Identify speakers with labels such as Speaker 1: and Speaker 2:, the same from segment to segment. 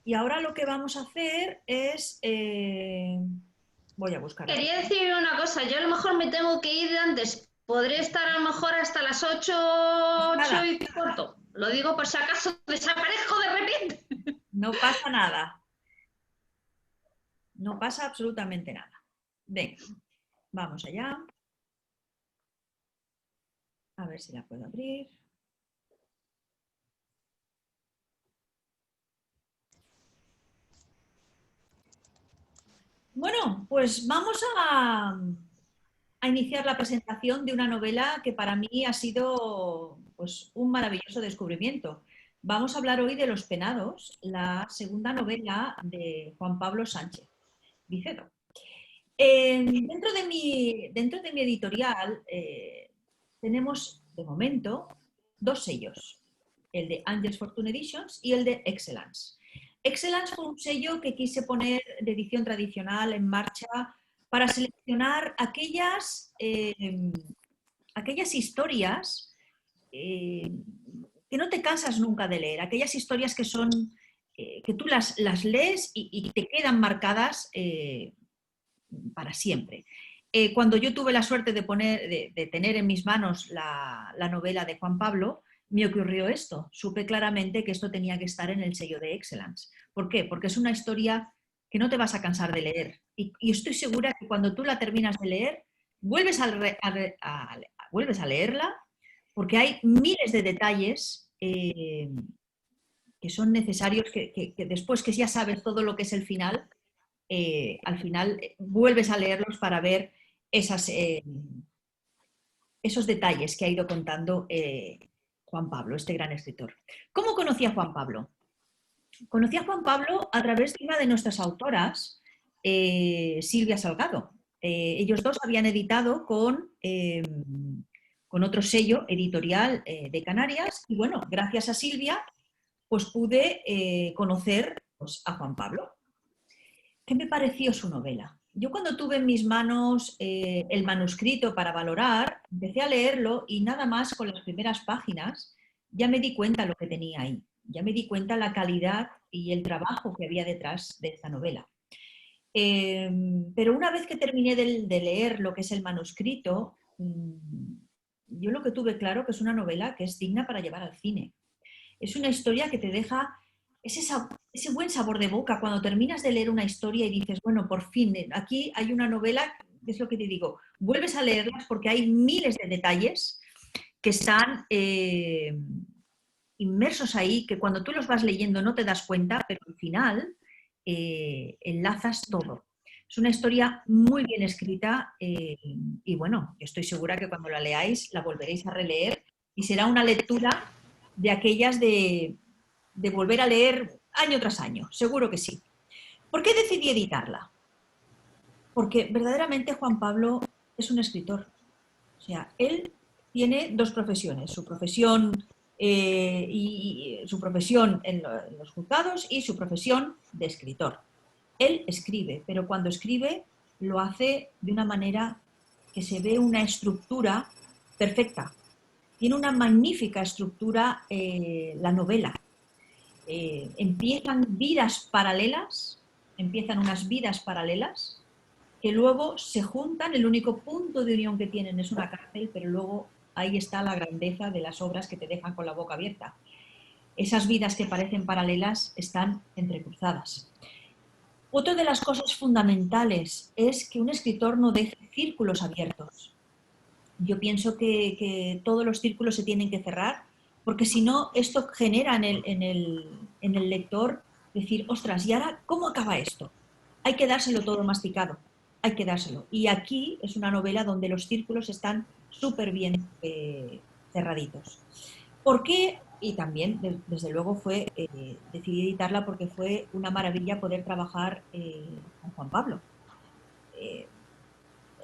Speaker 1: Y ahora lo que vamos a hacer es... voy a buscar aquí.
Speaker 2: Quería decir una cosa, yo a lo mejor me tengo que ir de antes. Podré estar a lo mejor hasta las 8,
Speaker 1: Nada,
Speaker 2: 8 y cuarto. Lo digo por si acaso desaparezco de repente.
Speaker 1: no pasa nada. No pasa absolutamente nada. Venga, vamos allá. A ver si la puedo abrir. Bueno, pues vamos a iniciar la presentación de una novela que para mí ha sido pues, un maravilloso descubrimiento. Vamos a hablar hoy de Los Penados, la segunda novela de Juan Pablo Sánchez Vicedo. Dentro de mi editorial tenemos, de momento, dos sellos, el de Angels Fortune Editions y el de Excellence. Excellence fue un sello que quise poner de edición tradicional en marcha para seleccionar aquellas historias eh, que no te cansas nunca de leer, aquellas historias que son que tú las lees y te quedan marcadas para siempre. Cuando yo tuve la suerte de tener en mis manos la novela de Juan Pablo, me ocurrió esto. Supe claramente que esto tenía que estar en el sello de Excellence. ¿Por qué? Porque es una historia que no te vas a cansar de leer. Y estoy segura que cuando tú la terminas de leer, vuelves a leerla porque hay miles de detalles que son necesarios, que después que ya sabes todo lo que es el final, al final vuelves a leerlos para ver esos detalles que ha ido contando Juan Pablo, este gran escritor. ¿Cómo conocí a Juan Pablo? Conocí a Juan Pablo a través de una de nuestras autoras, Silvia Salgado. Ellos dos habían editado con otro sello editorial de Canarias y bueno, gracias a Silvia, pues pude conocer pues, a Juan Pablo. ¿Qué me pareció su novela? Yo cuando tuve en mis manos el manuscrito para valorar, empecé a leerlo y nada más con las primeras páginas ya me di cuenta lo que tenía ahí, ya me di cuenta la calidad y el trabajo que había detrás de esta novela. Pero una vez que terminé de leer lo que es el manuscrito, yo lo que tuve claro que es una novela que es digna para llevar al cine. Es una historia que te deja ese buen sabor de boca cuando terminas de leer una historia y dices, bueno, por fin, aquí hay una novela, es lo que te digo, vuelves a leerlas porque hay miles de detalles que están inmersos ahí, que cuando tú los vas leyendo no te das cuenta, pero al final enlazas todo. Es una historia muy bien escrita y bueno, yo estoy segura que cuando la leáis la volveréis a releer y será una lectura de aquellas de volver a leer año tras año, seguro que sí. ¿Por qué decidí editarla? Porque verdaderamente Juan Pablo es un escritor. O sea, él tiene dos profesiones, su profesión en los juzgados y su profesión de escritor. Él escribe, pero cuando escribe lo hace de una manera que se ve una estructura perfecta. Tiene una magnífica estructura la novela. Empiezan unas vidas paralelas que luego se juntan, el único punto de unión que tienen es una cárcel, pero luego ahí está la grandeza de las obras que te dejan con la boca abierta. Esas vidas que parecen paralelas están entrecruzadas. Otra de las cosas fundamentales es que un escritor no deje círculos abiertos. Yo pienso que todos los círculos se tienen que cerrar, porque si no, esto genera en el lector decir, ostras, ¿y ahora cómo acaba esto? Hay que dárselo todo masticado, hay que dárselo. Y aquí es una novela donde los círculos están súper bien cerraditos. ¿Por qué? Y también, desde luego, decidí editarla porque fue una maravilla poder trabajar con Juan Pablo. Eh,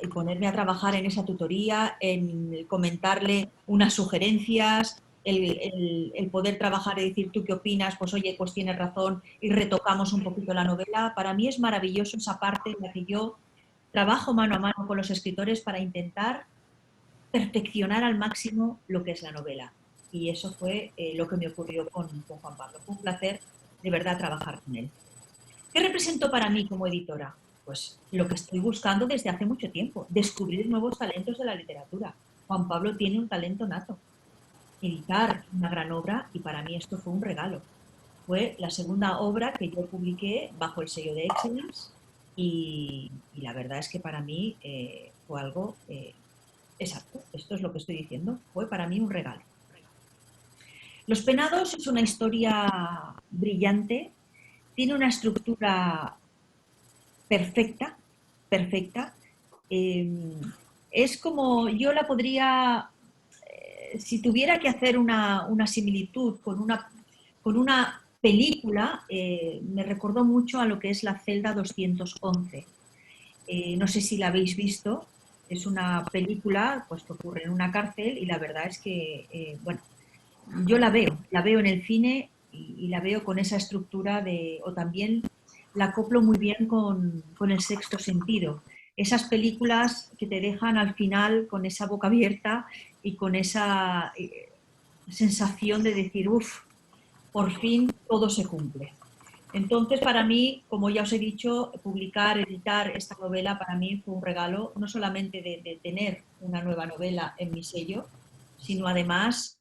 Speaker 1: el ponerme a trabajar en esa tutoría, en comentarle unas sugerencias, el poder trabajar y decir tú qué opinas, pues oye, pues tienes razón y retocamos un poquito la novela. Para mí es maravilloso esa parte en la que yo trabajo mano a mano con los escritores para intentar perfeccionar al máximo lo que es la novela. Y eso fue lo que me ocurrió con Juan Pablo. Fue un placer de verdad trabajar con él. ¿Qué representó para mí como editora? Pues lo que estoy buscando desde hace mucho tiempo, descubrir nuevos talentos de la literatura. Juan Pablo tiene un talento nato, editar una gran obra, y para mí esto fue un regalo. Fue la segunda obra que yo publiqué bajo el sello de Excellence, y la verdad es que para mí fue algo exacto. Esto es lo que estoy diciendo. Fue para mí un regalo. Los Penados es una historia brillante, tiene una estructura perfecta, perfecta. Es como yo la podría, si tuviera que hacer una similitud con una película, me recordó mucho a lo que es La celda 211. No sé si la habéis visto, es una película pues, que ocurre en una cárcel, y la verdad es que, bueno, yo la veo en el cine, y la veo con esa estructura o también la acoplo muy bien con El sexto sentido. Esas películas que te dejan al final con esa boca abierta y con esa sensación de decir, uff, por fin todo se cumple. Entonces, para mí, como ya os he dicho, publicar, editar esta novela para mí fue un regalo, no solamente de tener una nueva novela en mi sello, sino además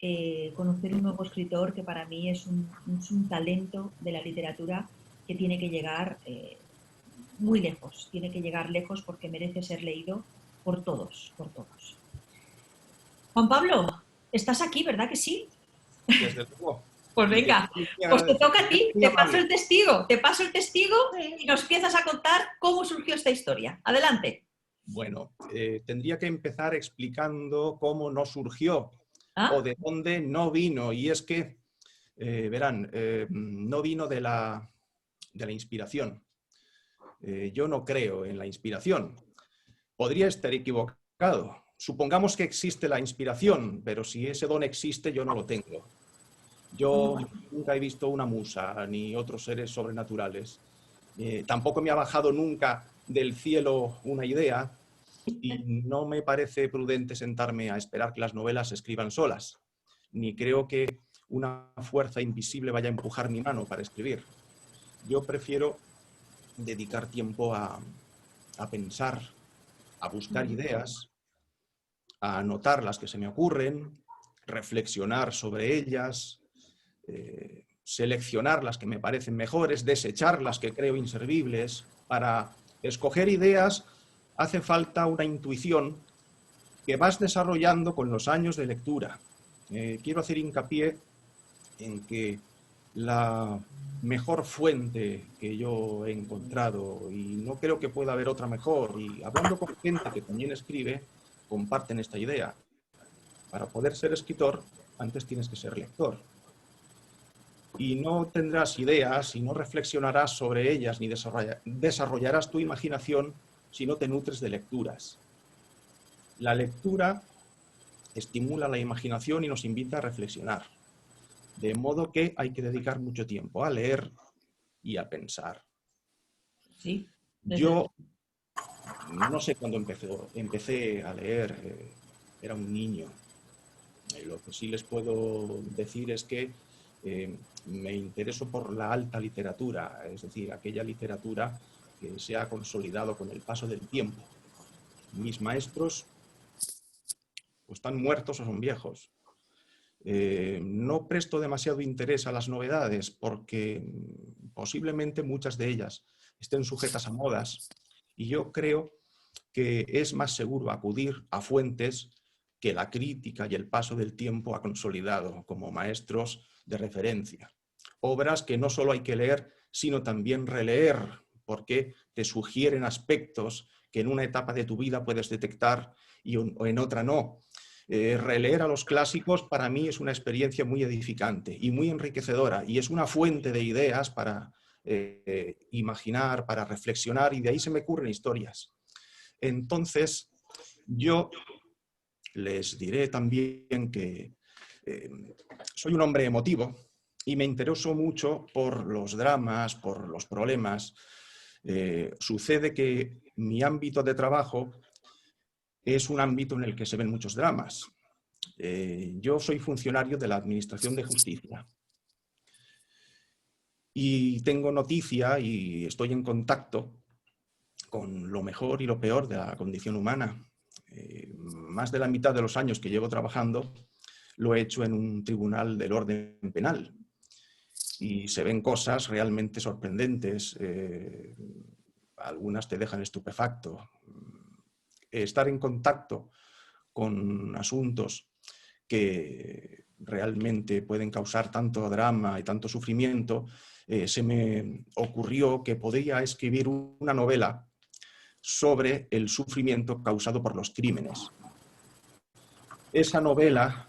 Speaker 1: conocer un nuevo escritor que para mí es un talento de la literatura que tiene que llegar muy lejos, tiene que llegar lejos porque merece ser leído por todos, por todos. Juan Pablo, estás aquí, ¿verdad que sí?
Speaker 3: Desde luego.
Speaker 1: Pues
Speaker 3: Y que
Speaker 1: venga,
Speaker 3: estoy muy
Speaker 1: pues te
Speaker 3: agradecido.
Speaker 1: toca a ti,
Speaker 3: Muy
Speaker 1: te paso
Speaker 3: amable.
Speaker 1: el testigo y nos empiezas a contar cómo surgió esta historia. Adelante.
Speaker 3: Bueno, tendría que empezar explicando cómo no surgió
Speaker 1: ¿Ah?
Speaker 3: o de dónde no vino. Y es que, verán, no vino de la inspiración. Yo no creo en la inspiración. Podría estar equivocado. Supongamos que existe la inspiración, pero si ese don existe, yo no lo tengo. Yo nunca he visto una musa ni otros seres sobrenaturales. Tampoco me ha bajado nunca del cielo una idea, y no me parece prudente sentarme a esperar que las novelas se escriban solas. Ni creo que una fuerza invisible vaya a empujar mi mano para escribir. Yo prefiero dedicar tiempo a pensar, a buscar ideas, a anotar las que se me ocurren, reflexionar sobre ellas, seleccionar las que me parecen mejores, desechar las que creo inservibles. Para escoger ideas hace falta una intuición que vas desarrollando con los años de lectura. Quiero hacer hincapié en que la mejor fuente que yo he encontrado, y no creo que pueda haber otra mejor, y hablando con gente que también escribe, comparten esta idea. Para poder ser escritor, antes tienes que ser lector. Y no tendrás ideas y no reflexionarás sobre ellas ni desarrollarás tu imaginación si no te nutres de lecturas. La lectura estimula la imaginación y nos invita a reflexionar. De modo que hay que dedicar mucho tiempo a leer y a pensar.
Speaker 1: Sí.
Speaker 3: Yo no sé cuándo empecé a leer, era un niño. Lo que sí les puedo decir es que me intereso por la alta literatura, es decir, aquella literatura que se ha consolidado con el paso del tiempo. Mis maestros o están muertos o son viejos. No presto demasiado interés a las novedades porque posiblemente muchas de ellas estén sujetas a modas, y yo creo que es más seguro acudir a fuentes que la crítica y el paso del tiempo ha consolidado como maestros de referencia. Obras que no solo hay que leer, sino también releer, porque te sugieren aspectos que en una etapa de tu vida puedes detectar y en otra no. Releer a los clásicos para mí es una experiencia muy edificante y muy enriquecedora, y es una fuente de ideas para imaginar, para reflexionar, y de ahí se me ocurren historias. Entonces, yo les diré también que soy un hombre emotivo y me intereso mucho por los dramas, por los problemas. Sucede que mi ámbito de trabajo es un ámbito en el que se ven muchos dramas. Yo soy funcionario de la Administración de Justicia. y tengo noticia y estoy en contacto con lo mejor y lo peor de la condición humana. Más de la mitad de los años que llevo trabajando lo he hecho en un tribunal del orden penal y se ven cosas realmente sorprendentes. Algunas te dejan estupefacto. Estar en contacto con asuntos que realmente pueden causar tanto drama y tanto sufrimiento, se me ocurrió que podría escribir una novela sobre el sufrimiento causado por los crímenes. Esa novela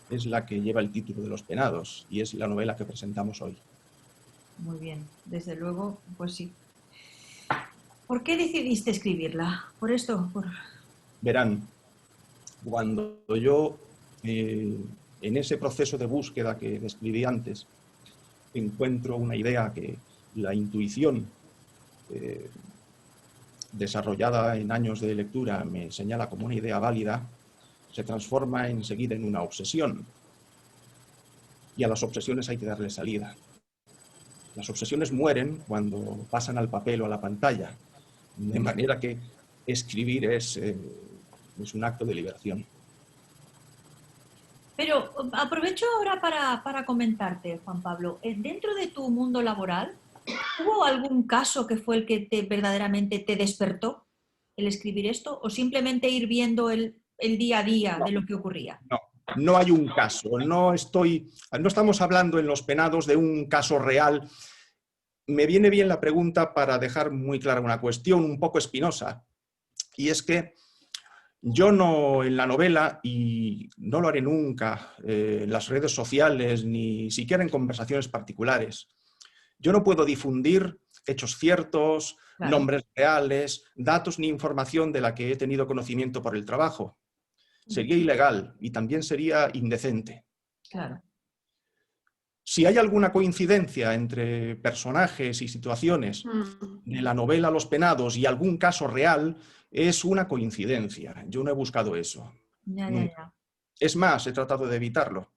Speaker 3: es la que lleva el título de Los Penados y es la novela que presentamos hoy.
Speaker 1: Muy bien, desde luego, pues sí. ¿Por qué decidiste escribirla? ¿Por esto?
Speaker 3: Verán, cuando yo, en ese proceso de búsqueda que describí antes, encuentro una idea que la intuición desarrollada en años de lectura me señala como una idea válida, se transforma enseguida en una obsesión. Y a las obsesiones hay que darle salida. Las obsesiones mueren cuando pasan al papel o a la pantalla, de manera que escribir es un acto de liberación.
Speaker 1: Pero aprovecho ahora para comentarte, Juan Pablo, dentro de tu mundo laboral, ¿hubo algún caso que fue el que verdaderamente te despertó el escribir esto o simplemente ir viendo el día a día de lo que ocurría?
Speaker 3: No hay un caso, no estamos hablando en Los Penados de un caso real. Me viene bien la pregunta para dejar muy clara una cuestión un poco espinosa, y es que yo no en la novela, y no lo haré nunca en las redes sociales, ni siquiera en conversaciones particulares, yo no puedo difundir hechos ciertos,
Speaker 1: Claro.
Speaker 3: Nombres reales, datos ni información de la que he tenido conocimiento por el trabajo. Sería ilegal y también sería indecente.
Speaker 1: Claro.
Speaker 3: Si hay alguna coincidencia entre personajes y situaciones de la novela Los Penados y algún caso real, es una coincidencia. Yo no he buscado eso.
Speaker 1: Ya.
Speaker 3: Es más, he tratado de evitarlo.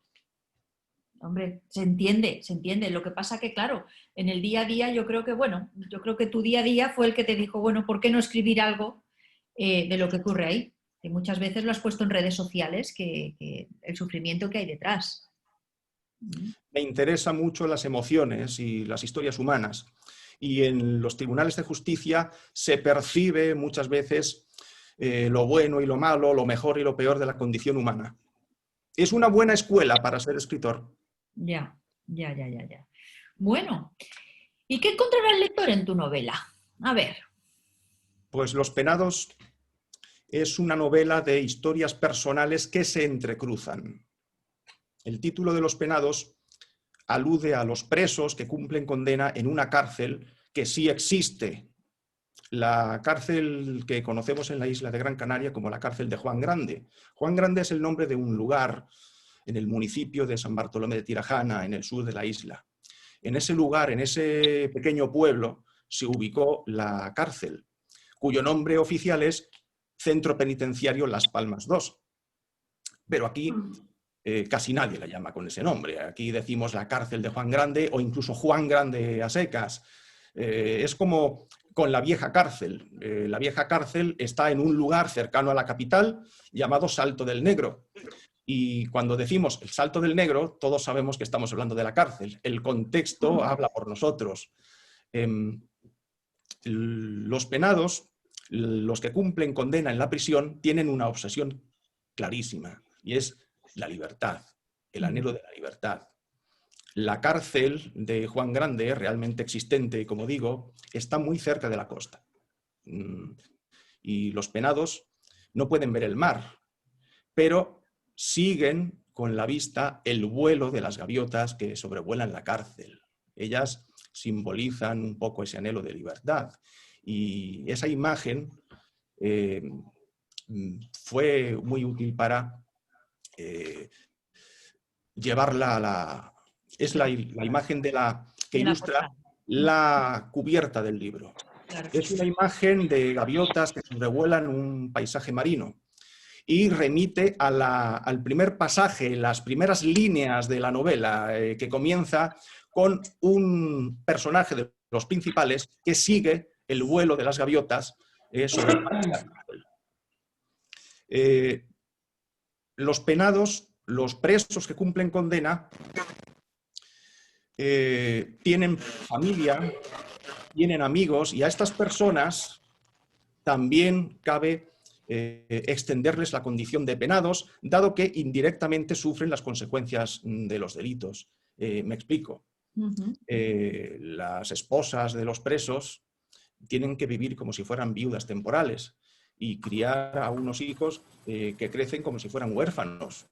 Speaker 1: Hombre, se entiende, se entiende. Lo que pasa que, claro, en el día a día yo creo que tu día a día fue el que te dijo, bueno, ¿por qué no escribir algo de lo que ocurre ahí? Que muchas veces lo has puesto en redes sociales, que el sufrimiento que hay detrás.
Speaker 3: Me interesan mucho las emociones y las historias humanas. Y en los tribunales de justicia se percibe muchas veces lo bueno y lo malo, lo mejor y lo peor de la condición humana. Es una buena escuela para ser escritor.
Speaker 1: Ya. Bueno, ¿y qué encontrará el lector en tu novela? A ver.
Speaker 3: Pues Los Penados es una novela de historias personales que se entrecruzan. El título de Los Penados alude a los presos que cumplen condena en una cárcel que sí existe. La cárcel que conocemos en la isla de Gran Canaria como la cárcel de Juan Grande. Juan Grande es el nombre de un lugar en el municipio de San Bartolomé de Tirajana, en el sur de la isla. En ese lugar, en ese pequeño pueblo, se ubicó la cárcel, cuyo nombre oficial es Centro Penitenciario Las Palmas II. Pero aquí casi nadie la llama con ese nombre. Aquí decimos la cárcel de Juan Grande o incluso Juan Grande a secas. Es como con la vieja cárcel. La vieja cárcel está en un lugar cercano a la capital llamado Salto del Negro. Y cuando decimos el Salto del Negro, todos sabemos que estamos hablando de la cárcel. El contexto habla por nosotros. Los penados, los que cumplen condena en la prisión, tienen una obsesión clarísima, y es la libertad, el anhelo de la libertad. La cárcel de Juan Grande, realmente existente, como digo, está muy cerca de la costa. Y los penados no pueden ver el mar, pero siguen con la vista el vuelo de las gaviotas que sobrevuelan la cárcel. Ellas simbolizan un poco ese anhelo de libertad. Y esa imagen fue muy útil para llevarla a la... Es la imagen que ilustra la cubierta del libro. Claro. Es una imagen de gaviotas que sobrevuelan un paisaje marino y remite al primer pasaje, las primeras líneas de la novela, que comienza con un personaje de los principales que sigue el vuelo de las gaviotas sobre el parque de la cárcel. Los penados, los presos que cumplen condena, tienen familia, tienen amigos, y a estas personas también cabe extenderles la condición de penados, dado que indirectamente sufren las consecuencias de los delitos. Me explico. Las esposas de los presos tienen que vivir como si fueran viudas temporales y criar a unos hijos que crecen como si fueran huérfanos.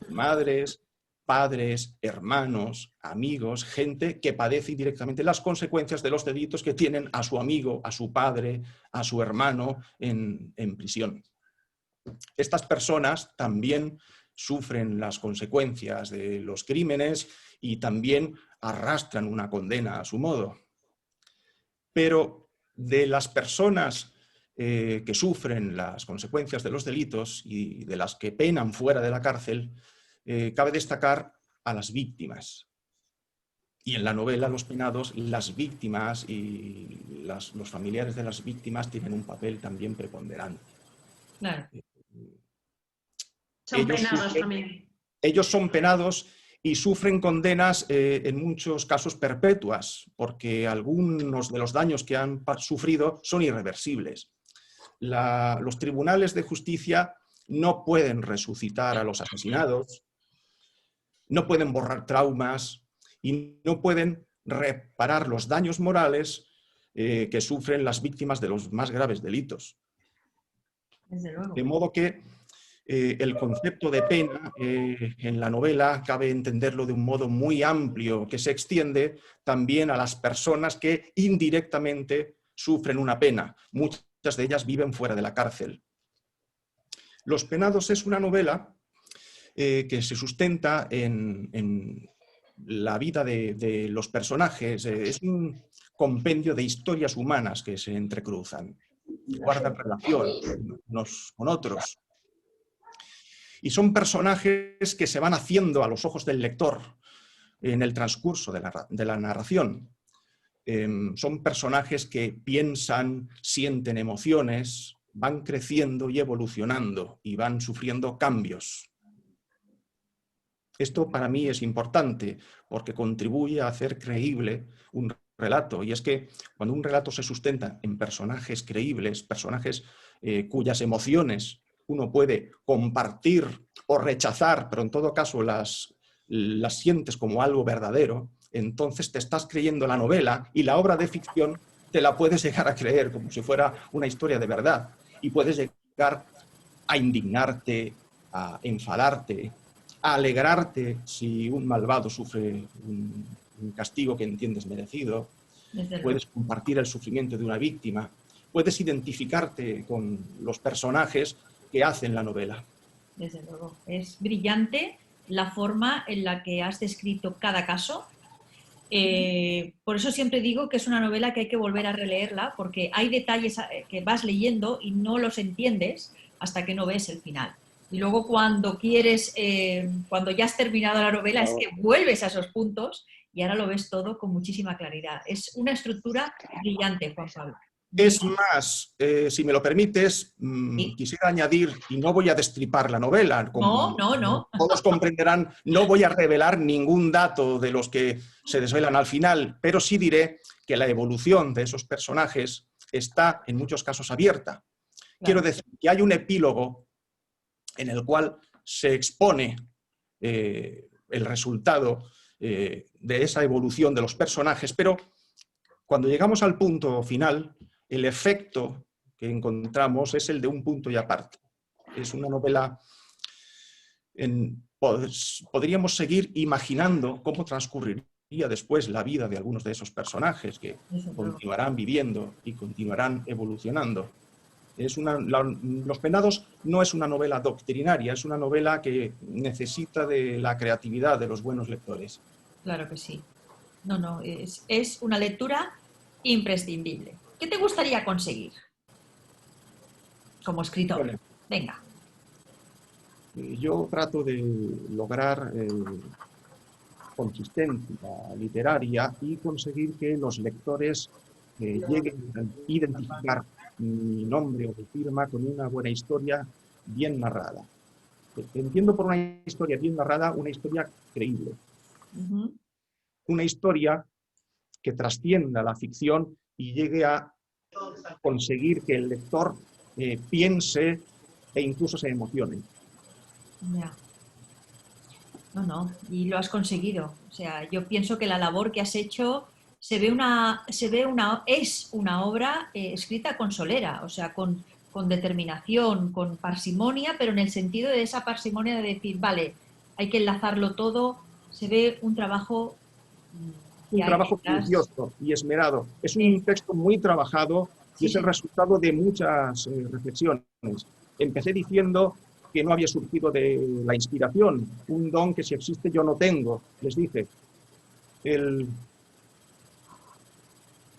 Speaker 3: Madres, padres, hermanos, amigos, gente que padece indirectamente las consecuencias de los delitos que tienen a su amigo, a su padre, a su hermano en prisión. Estas personas también sufren las consecuencias de los crímenes y también arrastran una condena a su modo. Pero de las personas que sufren las consecuencias de los delitos y de las que penan fuera de la cárcel, cabe destacar a las víctimas. Y en la novela Los penados, las víctimas y los familiares de las víctimas tienen un papel también preponderante.
Speaker 1: Claro.
Speaker 2: Son penados también.
Speaker 3: Ellos son penados y sufren condenas en muchos casos perpetuas, porque algunos de los daños que han sufrido son irreversibles. Los tribunales de justicia no pueden resucitar a los asesinados, no pueden borrar traumas y no pueden reparar los daños morales que sufren las víctimas de los más graves delitos.
Speaker 1: Desde luego.
Speaker 3: De modo que el concepto de pena en la novela cabe entenderlo de un modo muy amplio, que se extiende también a las personas que indirectamente sufren una pena. Muchas de ellas viven fuera de la cárcel. Los penados es una novela que se sustenta en la vida de los personajes. Es un compendio de historias humanas que se entrecruzan, guardan relación unos con otros. Y son personajes que se van haciendo a los ojos del lector en el transcurso de la narración. Son personajes que piensan, sienten emociones, van creciendo y evolucionando y van sufriendo cambios. Esto para mí es importante porque contribuye a hacer creíble un relato. Y es que cuando un relato se sustenta en personajes creíbles, personajes cuyas emociones uno puede compartir o rechazar, pero en todo caso las sientes como algo verdadero, entonces te estás creyendo la novela y la obra de ficción te la puedes llegar a creer como si fuera una historia de verdad. Y puedes llegar a indignarte, a enfadarte, a alegrarte si un malvado sufre un castigo que entiendes merecido. Puedes compartir el sufrimiento de una víctima. Puedes identificarte con los personajes que hacen la novela.
Speaker 1: Desde luego. Es brillante la forma en la que has descrito cada caso. Por eso siempre digo que es una novela que hay que volver a releerla, porque hay detalles que vas leyendo y no los entiendes hasta que no ves el final. Y luego cuando quieres, cuando ya has terminado la novela, es que vuelves a esos puntos y ahora lo ves todo con muchísima claridad. Es una estructura brillante, Juan Pablo.
Speaker 3: Es más, si me lo permites,
Speaker 1: ¿Sí?
Speaker 3: quisiera añadir, y no voy a destripar la novela, como
Speaker 1: No.
Speaker 3: todos comprenderán, no voy a revelar ningún dato de los que se desvelan al final, pero sí diré que la evolución de esos personajes está en muchos casos abierta. Claro. Quiero decir que hay un epílogo en el cual se expone el resultado de esa evolución de los personajes, pero cuando llegamos al punto final, el efecto que encontramos es el de un punto y aparte. Es una novela, podríamos seguir imaginando cómo transcurriría después la vida de algunos de esos personajes que continuarán viviendo y continuarán evolucionando. Los penados no es una novela doctrinaria, es una novela que necesita de la creatividad de los buenos lectores.
Speaker 1: Claro que sí. No, es una lectura imprescindible. ¿Qué te gustaría conseguir como escritor?
Speaker 3: Bueno,
Speaker 1: venga.
Speaker 3: Yo trato de lograr consistencia literaria y conseguir que los lectores lleguen a identificar mi nombre o mi firma con una buena historia bien narrada. Entiendo por una historia bien narrada una historia creíble. Una historia que trascienda la ficción y llegue a conseguir que el lector piense e incluso se emocione.
Speaker 1: Ya. No, y lo has conseguido. O sea, yo pienso que la labor que has hecho es una obra escrita con solera, o sea, con determinación, con parsimonia, pero en el sentido de esa parsimonia de decir, vale, hay que enlazarlo todo, se ve un trabajo
Speaker 3: Un
Speaker 1: que hay
Speaker 3: trabajo
Speaker 1: detrás.
Speaker 3: minucioso y esmerado. Es un texto muy trabajado y es el resultado de muchas reflexiones. Empecé diciendo que no había surgido de la inspiración, un don que si existe yo no tengo, les dije.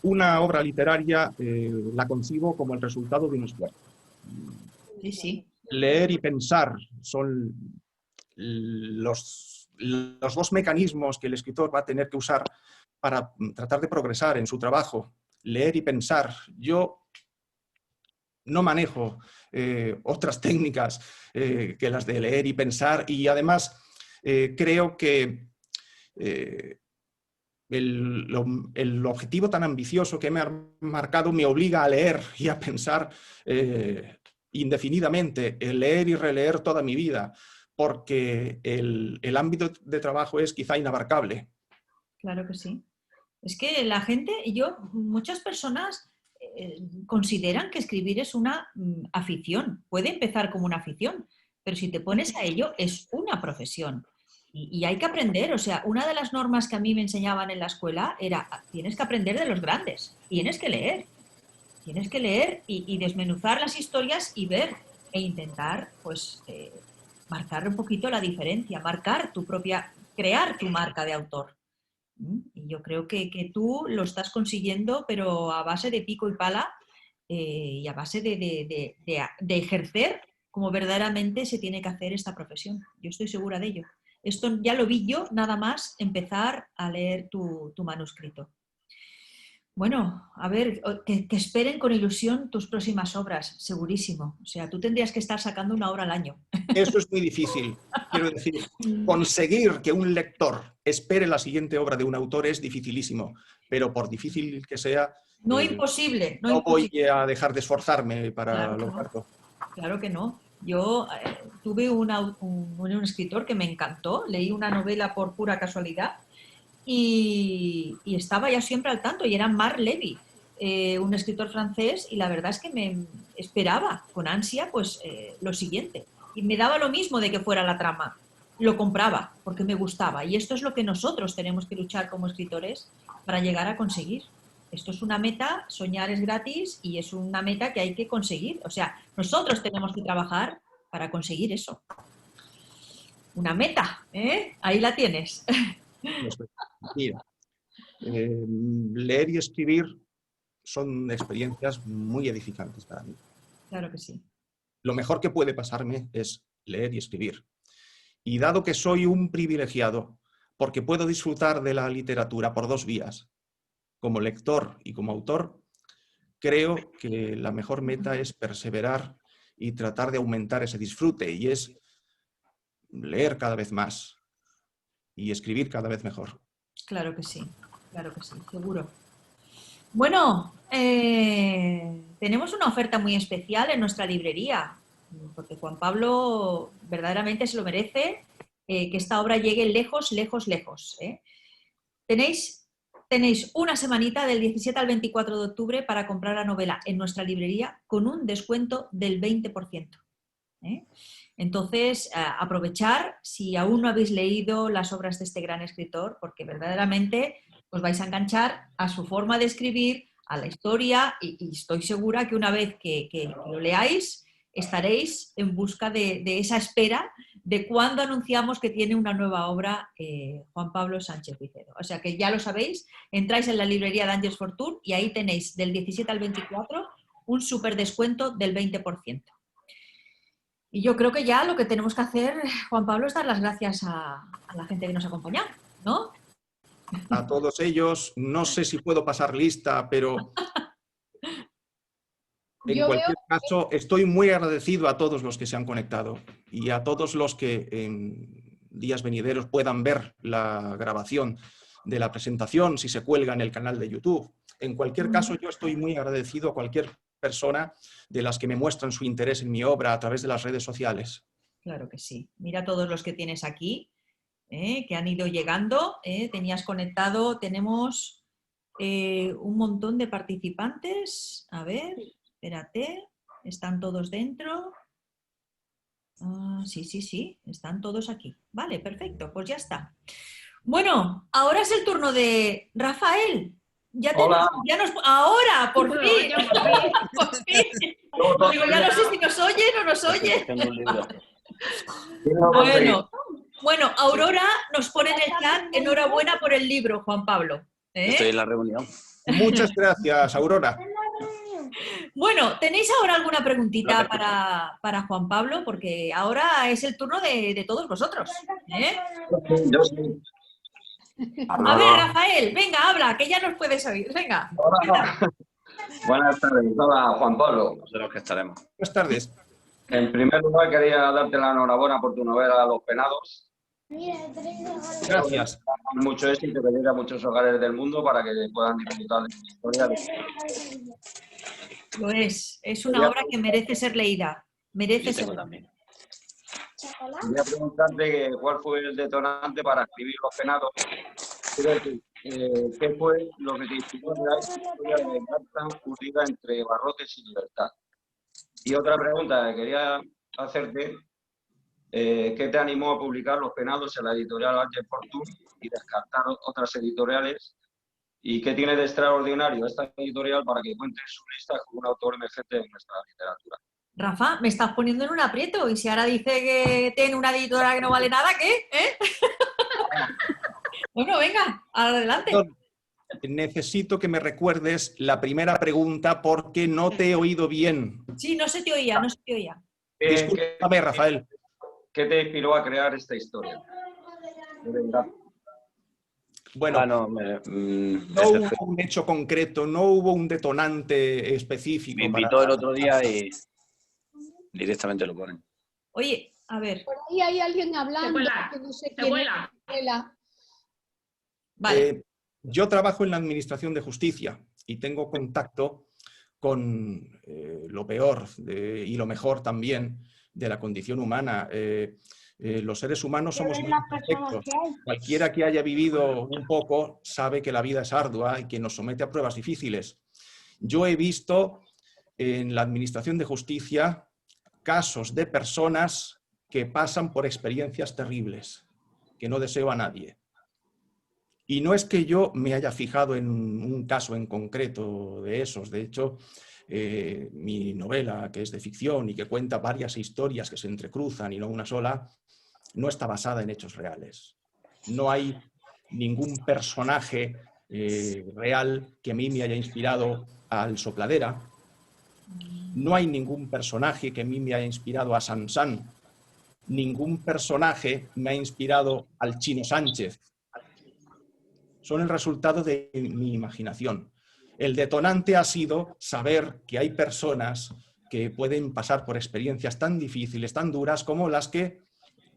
Speaker 3: Una obra literaria la concibo como el resultado de un esfuerzo.
Speaker 1: Sí.
Speaker 3: Leer y pensar son los dos mecanismos que el escritor va a tener que usar para tratar de progresar en su trabajo. Leer y pensar. Yo no manejo otras técnicas que las de leer y pensar y además creo que el objetivo tan ambicioso que me ha marcado me obliga a leer y a pensar indefinidamente, leer y releer toda mi vida, porque el ámbito de trabajo es quizá inabarcable.
Speaker 1: Claro que sí. Es que la gente, muchas personas consideran que escribir es una afición. Puede empezar como una afición, pero si te pones a ello es una profesión. Y hay que aprender, o sea, una de las normas que a mí me enseñaban en la escuela era, tienes que aprender de los grandes, tienes que leer y desmenuzar las historias y ver e intentar, pues, marcar un poquito la diferencia, crear tu marca de autor. Y yo creo que tú lo estás consiguiendo, pero a base de pico y pala y a base de ejercer como verdaderamente se tiene que hacer esta profesión. Yo estoy segura de ello. Esto ya lo vi yo nada más empezar a leer tu manuscrito. Bueno, a ver, que esperen con ilusión tus próximas obras, segurísimo. O sea, tú tendrías que estar sacando una obra al año.
Speaker 3: Eso es muy difícil. Quiero decir, conseguir que un lector espere la siguiente obra de un autor es dificilísimo, pero por difícil que sea,
Speaker 1: No imposible, no
Speaker 3: no
Speaker 1: imposible.
Speaker 3: voy a dejar de esforzarme para lograrlo.
Speaker 1: Claro que no. Yo tuve un escritor que me encantó, leí una novela por pura casualidad y estaba ya siempre al tanto, y era Marc Levy, un escritor francés, y la verdad es que me esperaba con ansia pues lo siguiente. Y me daba lo mismo de que fuera la trama, lo compraba porque me gustaba. Y esto es lo que nosotros tenemos que luchar como escritores para llegar a conseguir. Esto es una meta, soñar es gratis y es una meta que hay que conseguir. O sea, nosotros tenemos que trabajar para conseguir eso. Una meta, ¿eh? Ahí la tienes.
Speaker 3: Mira, leer y escribir son experiencias muy edificantes para mí.
Speaker 1: Claro que sí.
Speaker 3: Lo mejor que puede pasarme es leer y escribir. Y dado que soy un privilegiado, porque puedo disfrutar de la literatura por dos vías, como lector y como autor, creo que la mejor meta es perseverar y tratar de aumentar ese disfrute, y es leer cada vez más y escribir cada vez mejor.
Speaker 1: Claro que sí, seguro. Bueno, tenemos una oferta muy especial en nuestra librería, porque Juan Pablo verdaderamente se lo merece, que esta obra llegue lejos, lejos, lejos. Tenéis una semanita del 17 al 24 de octubre para comprar la novela en nuestra librería con un descuento del 20%. Entonces, aprovechar si aún no habéis leído las obras de este gran escritor, porque verdaderamente os vais a enganchar a su forma de escribir, a la historia, y estoy segura que una vez que lo leáis, estaréis en busca de esa espera de cuándo anunciamos que tiene una nueva obra Juan Pablo Sánchez Vicedo. O sea que ya lo sabéis, entráis en la librería de Àngels Fortuny y ahí tenéis del 17 al 24 un súper descuento del 20%. Y yo creo que ya lo que tenemos que hacer, Juan Pablo, es dar las gracias a la gente que nos acompaña. ¿no?
Speaker 3: A todos ellos, no sé si puedo pasar lista, pero en
Speaker 4: Yo veo
Speaker 3: cualquier caso, estoy muy agradecido a todos los que se han conectado y a todos los que en días venideros puedan ver la grabación de la presentación, si se cuelga en el canal de YouTube. En cualquier caso, yo estoy muy agradecido a cualquier persona de las que me muestran su interés en mi obra a través de las redes sociales.
Speaker 1: Claro que sí. Mira todos los que tienes aquí, que han ido llegando. Tenías conectado, tenemos un montón de participantes. A ver, espérate, ¿están todos dentro? Ah, sí, sí, sí, están todos aquí. Vale, perfecto, pues ya está. Bueno, ahora es el turno de Rafael.
Speaker 5: Hola.
Speaker 1: Ahora, por
Speaker 2: Bueno,
Speaker 1: fin.
Speaker 2: ya por fin.
Speaker 1: Por fin. Digo, ya no sé si nos oye o no nos oye.
Speaker 5: Tengo un libro.
Speaker 1: Bueno, Aurora nos pone en el chat enhorabuena por el libro, Juan Pablo.
Speaker 5: Estoy en la reunión.
Speaker 3: Muchas gracias, Aurora.
Speaker 1: Bueno, ¿tenéis ahora alguna preguntita
Speaker 5: No te
Speaker 1: para Juan Pablo? Porque ahora es el turno de todos vosotros.
Speaker 5: Yo sí.
Speaker 1: A ver, Rafael, venga, habla, que ya nos puedes oír. Venga.
Speaker 5: Hola. Buenas tardes. Hola, Juan Pablo. De los que estaremos.
Speaker 3: Buenas tardes.
Speaker 5: En primer lugar, quería darte la enhorabuena por tu novela Los Penados.
Speaker 3: Gracias.
Speaker 5: Mucho éxito, que llegue a muchos hogares del mundo para que puedan disfrutar de tu historia.
Speaker 1: Lo es una obra que merece ser leída. Merece ser leída.
Speaker 5: También. Quería preguntarte cuál fue el detonante para escribir Los Penados. ¿Qué fue lo que te inspiró en la historia de venganza urdida entre barrotes y libertad? Y otra pregunta que quería hacerte, ¿qué te animó a publicar Los Penados en la editorial Ángel Fortune y descartar otras editoriales? ¿Y qué tiene de extraordinario esta editorial para que cuente su lista con un autor emergente en nuestra literatura?
Speaker 1: Rafa, me estás poniendo en un aprieto y si ahora dice que tiene una editora que no vale nada, ¿qué? Bueno, venga, adelante.
Speaker 3: Necesito que me recuerdes la primera pregunta porque no te he oído bien.
Speaker 1: Sí, no se te oía, no se te oía.
Speaker 3: Discúlpame, Rafael.
Speaker 5: ¿Qué te inspiró a crear esta historia?
Speaker 3: Bueno,
Speaker 5: no
Speaker 3: hubo un hecho concreto, no hubo un detonante específico.
Speaker 5: Me invitó el otro día y directamente lo ponen.
Speaker 1: Oye, a ver.
Speaker 4: por ahí hay alguien hablando.
Speaker 2: Secuela,
Speaker 4: Que no sé
Speaker 2: secuela.
Speaker 4: quién es.
Speaker 1: Vale.
Speaker 3: Yo trabajo en la Administración de Justicia y tengo contacto con lo peor y lo mejor también de la condición humana. Los seres humanos somos imperfectos. Cualquiera que haya vivido un poco sabe que la vida es ardua y que nos somete a pruebas difíciles. Yo he visto en la Administración de Justicia casos de personas que pasan por experiencias terribles, que no deseo a nadie. Y no es que yo me haya fijado en un caso en concreto de esos. De hecho, mi novela, que es de ficción y que cuenta varias historias que se entrecruzan y no una sola, no está basada en hechos reales. No hay ningún personaje real que a mí me haya inspirado al Sopladera. No hay ningún personaje que a mí me haya inspirado a Sansán. Ningún personaje me ha inspirado al Chino Sánchez. Son el resultado de mi imaginación. El detonante ha sido saber que hay personas que pueden pasar por experiencias tan difíciles, tan duras, como las que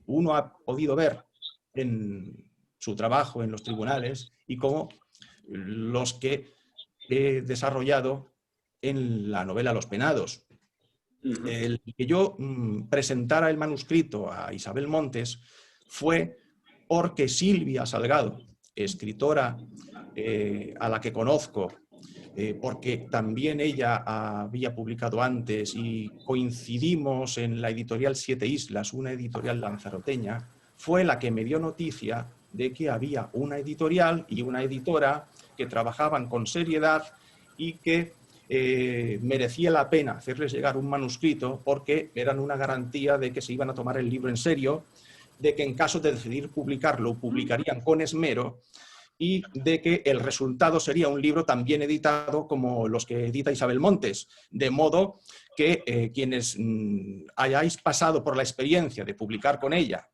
Speaker 3: uno ha podido ver en su trabajo en los tribunales y como los que he desarrollado en la novela Los Penados. El que yo presentara el manuscrito a Isabel Montes fue porque Silvia Salgado, escritora a la que conozco, porque también ella había publicado antes y coincidimos en la editorial Siete Islas, una editorial lanzaroteña, fue la que me dio noticia de que había una editorial y una editora que trabajaban con seriedad y que merecía la pena hacerles llegar un manuscrito porque eran una garantía de que se iban a tomar el libro en serio, de que en caso de decidir publicarlo, publicarían con esmero y de que el resultado sería un libro tan bien editado como los que edita Isabel Montes, de modo que quienes hayáis pasado por la experiencia de publicar con ella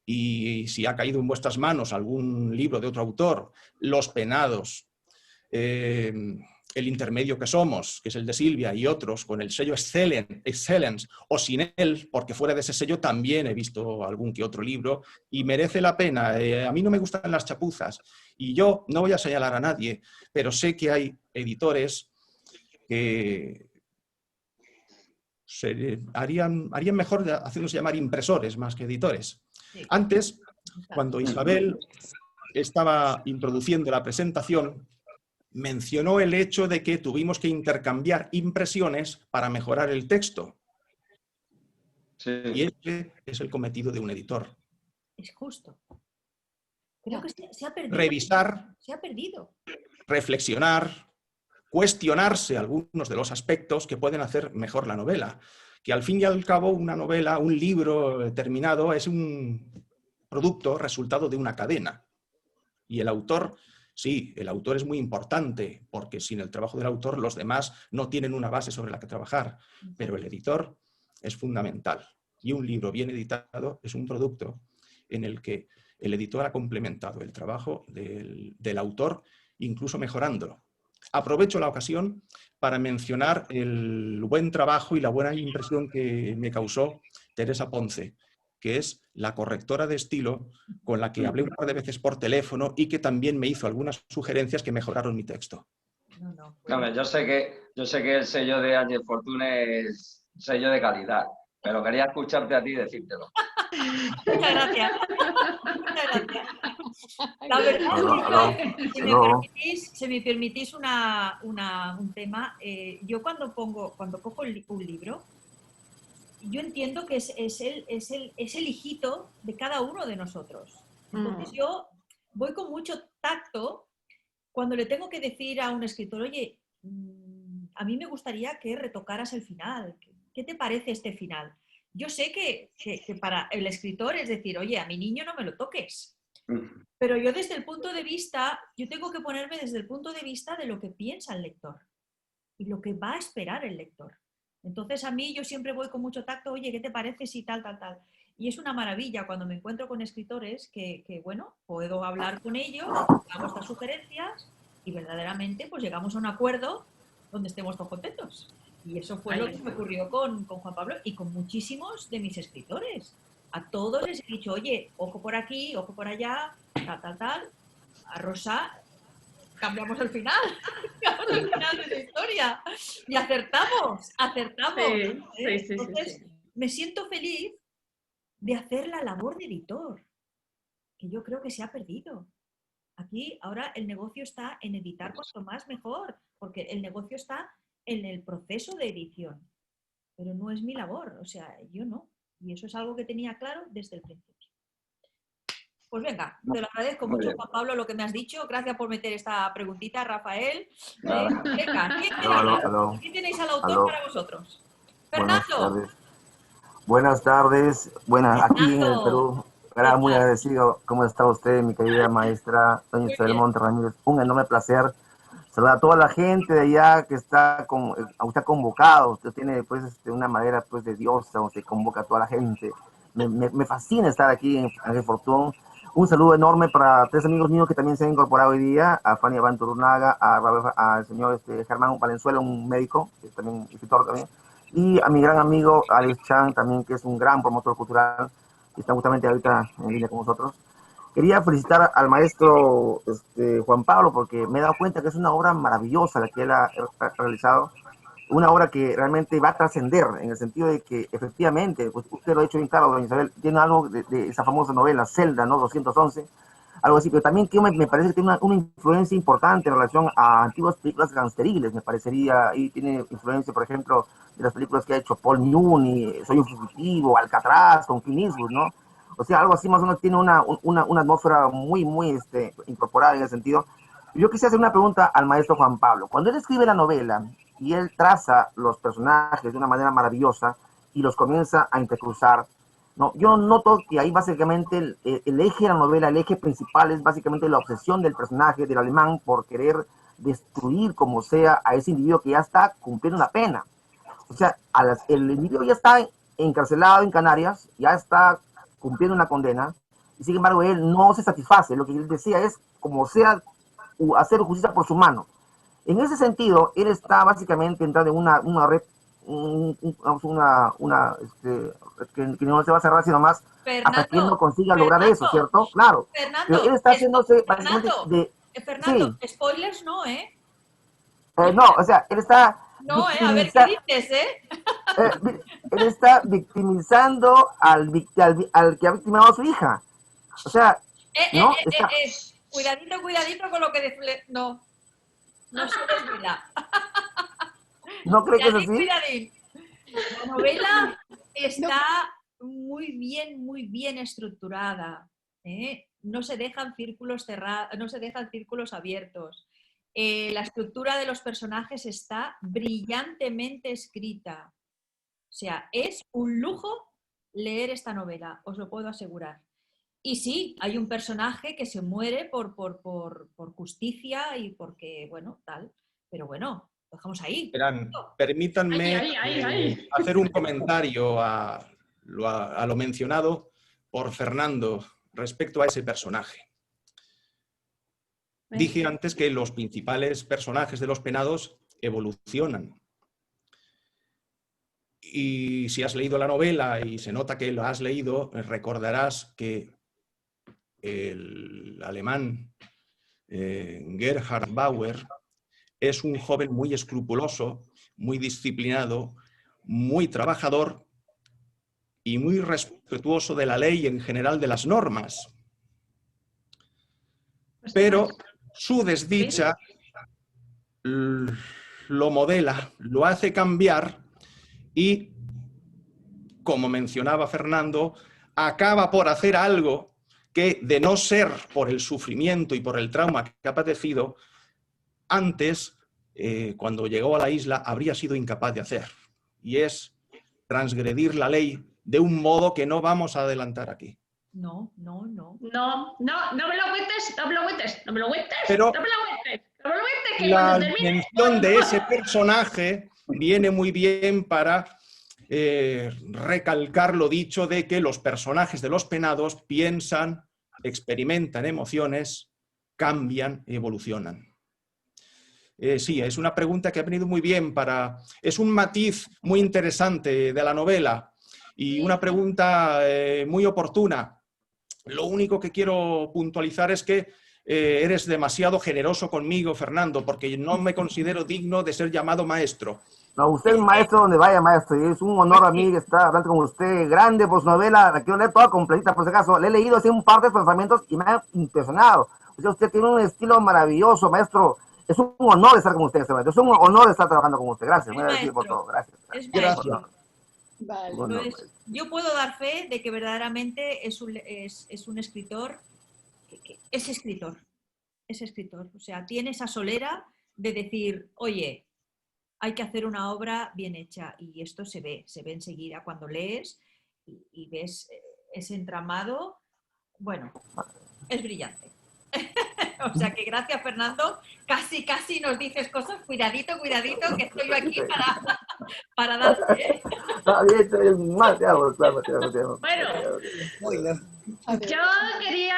Speaker 3: y si ha caído en vuestras manos algún libro de otro autor, Los Penados, El intermedio que somos, que es el de Silvia, y otros con el sello Excellence, o sin él, porque fuera de ese sello también he visto algún que otro libro y merece la pena. A mí no me gustan las chapuzas y yo no voy a señalar a nadie, pero sé que hay editores que harían mejor haciéndose llamar impresores más que editores.
Speaker 1: Sí.
Speaker 3: Antes, cuando Isabel estaba introduciendo la presentación, mencionó el hecho de que tuvimos que intercambiar impresiones para mejorar el texto.
Speaker 5: Sí.
Speaker 3: Y ese es el cometido de un editor.
Speaker 1: Es justo. Creo que se ha perdido.
Speaker 3: Revisar,
Speaker 1: Se ha perdido.
Speaker 3: reflexionar, cuestionarse algunos de los aspectos que pueden hacer mejor la novela. Que al fin y al cabo una novela, un libro terminado es un producto, resultado de una cadena. Y el autor, sí, el autor es muy importante, porque sin el trabajo del autor los demás no tienen una base sobre la que trabajar, pero el editor es fundamental. Y un libro bien editado es un producto en el que el editor ha complementado el trabajo del autor, incluso mejorándolo. Aprovecho la ocasión para mencionar el buen trabajo y la buena impresión que me causó Teresa Ponce, que es la correctora de estilo con la que hablé un par de veces por teléfono y que también me hizo algunas sugerencias que mejoraron mi texto.
Speaker 5: Hombre, yo sé que el sello de Ángel Fortuny es sello de calidad, pero quería escucharte a ti decírtelo.
Speaker 1: Muchas gracias. Muchas gracias. La verdad es que si me permitís un tema, yo cuando cojo un libro, yo entiendo que es el hijito de cada uno de nosotros. Entonces yo voy con mucho tacto cuando le tengo que decir a un escritor, oye, a mí me gustaría que retocaras el final. ¿Qué te parece este final? Yo sé que para el escritor es decir, oye, a mi niño no me lo toques. Pero yo desde el punto de vista, yo tengo que ponerme desde el punto de vista de lo que piensa el lector y lo que va a esperar el lector. Entonces a mí yo siempre voy con mucho tacto, oye, ¿qué te parece si tal, tal, tal? Y es una maravilla cuando me encuentro con escritores que bueno, puedo hablar con ellos, damos estas sugerencias y verdaderamente pues llegamos a un acuerdo donde estemos todos contentos. Y eso fue lo que me ocurrió con Juan Pablo y con muchísimos de mis escritores. A todos les he dicho, oye, ojo por aquí, ojo por allá, tal, tal, tal. A Rosa cambiamos el final. Cambiamos el final de la historia. Y acertamos.
Speaker 2: Sí.
Speaker 1: Entonces, me siento feliz de hacer la labor de editor, que yo creo que se ha perdido. Aquí ahora el negocio está en editar cuanto más mejor, porque el negocio está en el proceso de edición. Pero no es mi labor, o sea, yo no. Y eso es algo que tenía claro desde el principio. Pues venga, te lo agradezco mucho, Juan Pablo, lo que me has dicho. Gracias por meter esta preguntita, Rafael. Venga, ¿quién tenéis al autor para vosotros? Fernando.
Speaker 4: Buenas tardes. Bueno, aquí en el Perú, muy agradecido. ¿Cómo está usted, mi querida maestra doña Isabel Monte Ramírez? Un enorme placer. Saludar a toda la gente de allá que está convocado. Usted tiene pues una manera pues de diosa, donde se convoca a toda la gente. Me fascina estar aquí en Ángel Fortuny. Un saludo enorme para tres amigos míos que también se han incorporado hoy día, a Fanny Abanturunaga, al señor Germán Valenzuela, un médico, que es también escritor también, y a mi gran amigo Alex Chan, también que es un gran promotor cultural, que está justamente ahorita en línea con nosotros. Quería felicitar al maestro Juan Pablo, porque me he dado cuenta que es una obra maravillosa la que él ha realizado, una obra que realmente va a trascender, en el sentido de que efectivamente, pues usted lo ha hecho bien claro, doña Isabel, tiene algo de esa famosa novela, Zelda, ¿no? 211, algo así, pero también que me parece que tiene una influencia importante en relación a antiguas películas gangsteriles, me parecería, y tiene influencia, por ejemplo, de las películas que ha hecho Paul Newman, Soy un fugitivo, Alcatraz, con Clint Eastwood, ¿no? O sea, algo así más o menos tiene una atmósfera muy incorporada en ese sentido. Yo quisiera hacer una pregunta al maestro Juan Pablo. Cuando él escribe la novela y él traza los personajes de una manera maravillosa y los comienza a intercruzar, ¿no? Yo noto que ahí básicamente el eje de la novela, el eje principal es básicamente la obsesión del personaje, del alemán, por querer destruir como sea a ese individuo que ya está cumpliendo una pena. O sea, el individuo ya está encarcelado en Canarias, ya está cumpliendo una condena, y sin embargo él no se satisface. Lo que él decía es, como sea, hacer justicia por su mano. En ese sentido, él está básicamente entrando en una red, que no se va a cerrar sino más hasta que él no consiga lograr eso, ¿cierto? Claro. Pero él está haciéndose básicamente de...
Speaker 1: Fernando,
Speaker 4: sí.
Speaker 1: spoilers no, ¿eh?
Speaker 4: No, o sea, él está...
Speaker 1: No, a ver qué dices,
Speaker 4: él está victimizando al que ha victimado a su hija. O sea, ¿no?
Speaker 1: Cuidadito con lo que... No se desvela.
Speaker 4: ¿No cree que es así?
Speaker 1: Cuidadín. La novela está muy bien estructurada, ¿eh? No se dejan círculos cerrados, no se dejan círculos abiertos. La estructura de los personajes está brillantemente escrita. O sea, es un lujo leer esta novela, os lo puedo asegurar. Y sí, hay un personaje que se muere por justicia y porque, bueno, tal. Pero bueno, lo dejamos ahí.
Speaker 3: Permítanme hacer un comentario a lo mencionado por Fernando respecto a ese personaje. Dije antes que los principales personajes de Los Penados evolucionan. Y si has leído la novela y se nota que lo has leído, recordarás que el alemán Gerhard Bauer es un joven muy escrupuloso, muy disciplinado, muy trabajador y muy respetuoso de la ley y en general de las normas. Pero su desdicha lo modela, lo hace cambiar y, como mencionaba Fernando, acaba por hacer algo que, de no ser por el sufrimiento y por el trauma que ha padecido, antes, cuando llegó a la isla, habría sido incapaz de hacer. Y es transgredir la ley de un modo que no vamos a adelantar aquí.
Speaker 2: No me lo cuentes.
Speaker 3: Pero la mención de ese personaje viene muy bien para recalcar lo dicho de que los personajes de Los Penados piensan, experimentan emociones, cambian y evolucionan. Sí, es una pregunta que ha venido muy bien para... Es un matiz muy interesante de la novela y una pregunta muy oportuna. Lo único que quiero puntualizar es que eres demasiado generoso conmigo, Fernando, porque no me considero digno de ser llamado maestro.
Speaker 4: No, usted es maestro donde vaya, maestro, y es un honor a mí estar hablando con usted. Grande novela, la quiero leer toda completita, por si acaso. Le he leído así un par de pensamientos y me ha impresionado. O sea, usted tiene un estilo maravilloso, maestro. Es un honor estar con usted, maestro. Es un honor estar trabajando con usted. Gracias, voy a decir por todo. Gracias.
Speaker 3: Gracias.
Speaker 1: Vale. Entonces, yo puedo dar fe de que verdaderamente es un escritor que es escritor. Es escritor. O sea, tiene esa solera de decir, oye, hay que hacer una obra bien hecha, y esto se ve enseguida cuando lees y ves ese entramado. Bueno, es brillante. O sea que gracias, Fernando. Casi nos dices cosas. Cuidadito, que estoy yo aquí para darte.
Speaker 2: Bueno, yo quería,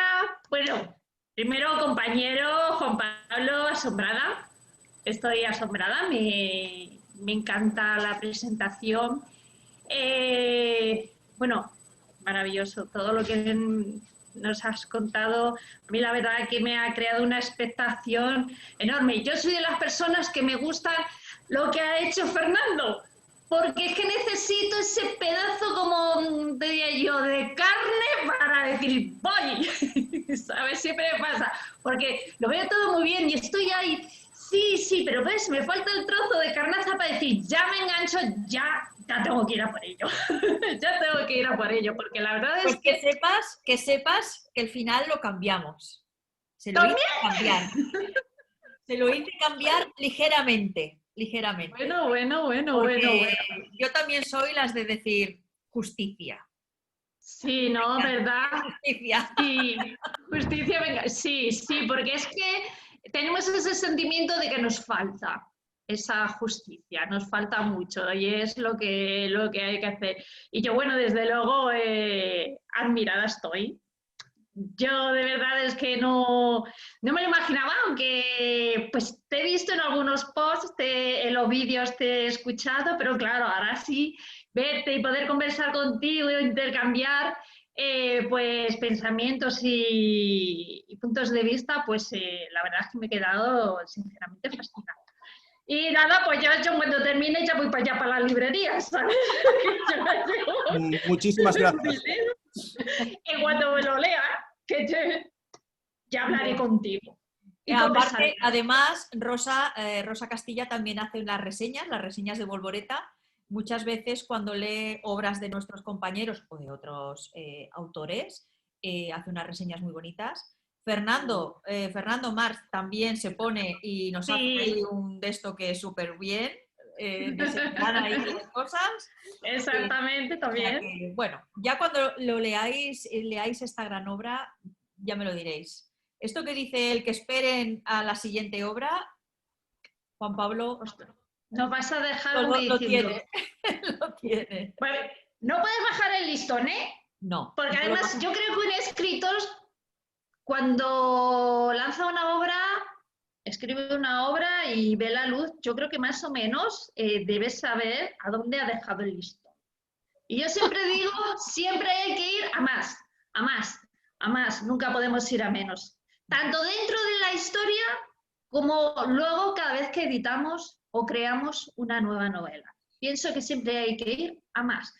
Speaker 2: primero, compañero Juan Pablo, asombrada. Estoy asombrada, me encanta la presentación. Maravilloso todo lo que nos has contado. A mí la verdad que me ha creado una expectación enorme. Yo soy de las personas que me gusta lo que ha hecho Fernando, porque es que necesito ese pedazo, como diría yo, de carne para decir voy. ¿Sabes? Siempre me pasa, porque lo veo todo muy bien y estoy ahí. Sí, pero ves, me falta el trozo de carnaza para decir, ya me engancho, ya tengo que ir a por ello. Ya tengo que ir a por ello, porque la verdad es
Speaker 1: que sepas que el final lo cambiamos. Se lo hice cambiar. Se lo hice cambiar ligeramente.
Speaker 2: Bueno.
Speaker 1: Yo también soy las de decir justicia.
Speaker 2: Sí, ¿no? ¿Verdad?
Speaker 1: Justicia.
Speaker 2: Sí, justicia, venga. Sí, porque es que tenemos ese sentimiento de que nos falta esa justicia, nos falta mucho y es lo que hay que hacer. Y yo, desde luego, admirada estoy Yo de verdad es que no me lo imaginaba, aunque pues te he visto en algunos posts, en los vídeos te he escuchado, pero claro, ahora sí, verte y poder conversar contigo y intercambiar pues pensamientos y puntos de vista, pues la verdad es que me he quedado sinceramente fascinada. Y nada, pues yo cuando termine ya voy para allá, para la librería, ¿sabes?
Speaker 3: Muchísimas gracias.
Speaker 2: Y cuando me lo lea, ya hablaré contigo. Y
Speaker 1: aparte, además, Rosa Castilla también hace las reseñas de Volvoreta. Muchas veces cuando lee obras de nuestros compañeros o de otros autores, hace unas reseñas muy bonitas. Fernando Marx también se pone y nos hace ahí un de esto que es súper bien, desentrañar ahí las cosas.
Speaker 2: Exactamente, también.
Speaker 1: Que, bueno, ya cuando lo leáis esta gran obra, ya me lo diréis. Esto que dice el que esperen a la siguiente obra, Juan Pablo...
Speaker 2: Nos vas a dejar
Speaker 1: lo tiene. Lo tiene.
Speaker 2: Bueno, no puedes bajar el listón, ¿eh?
Speaker 1: No.
Speaker 2: Porque además yo creo que un escritor, cuando lanza una obra, escribe una obra y ve la luz, yo creo que más o menos debe saber a dónde ha dejado el listón. Y yo siempre digo, siempre hay que ir a más, a más, a más. Nunca podemos ir a menos. Tanto dentro de la historia como luego cada vez que editamos o creamos una nueva novela. Pienso que siempre hay que ir a más.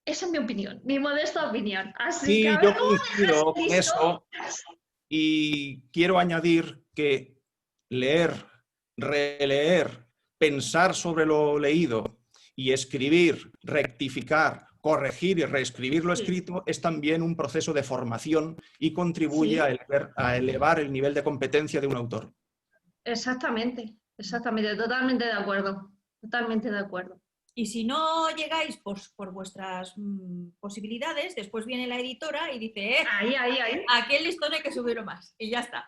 Speaker 2: Esa es mi opinión, mi modesta opinión. Así que
Speaker 3: yo coincido con eso y quiero añadir que leer, releer, pensar sobre lo leído y escribir, rectificar, corregir y reescribir lo escrito es también un proceso de formación y contribuye a elevar el nivel de competencia de un autor.
Speaker 2: Exactamente, exactamente, totalmente de acuerdo, totalmente de acuerdo.
Speaker 1: Y si no llegáis por vuestras posibilidades, después viene la editora y dice,
Speaker 2: ahí.
Speaker 1: Aquel listón hay que subirlo más. Y ya está.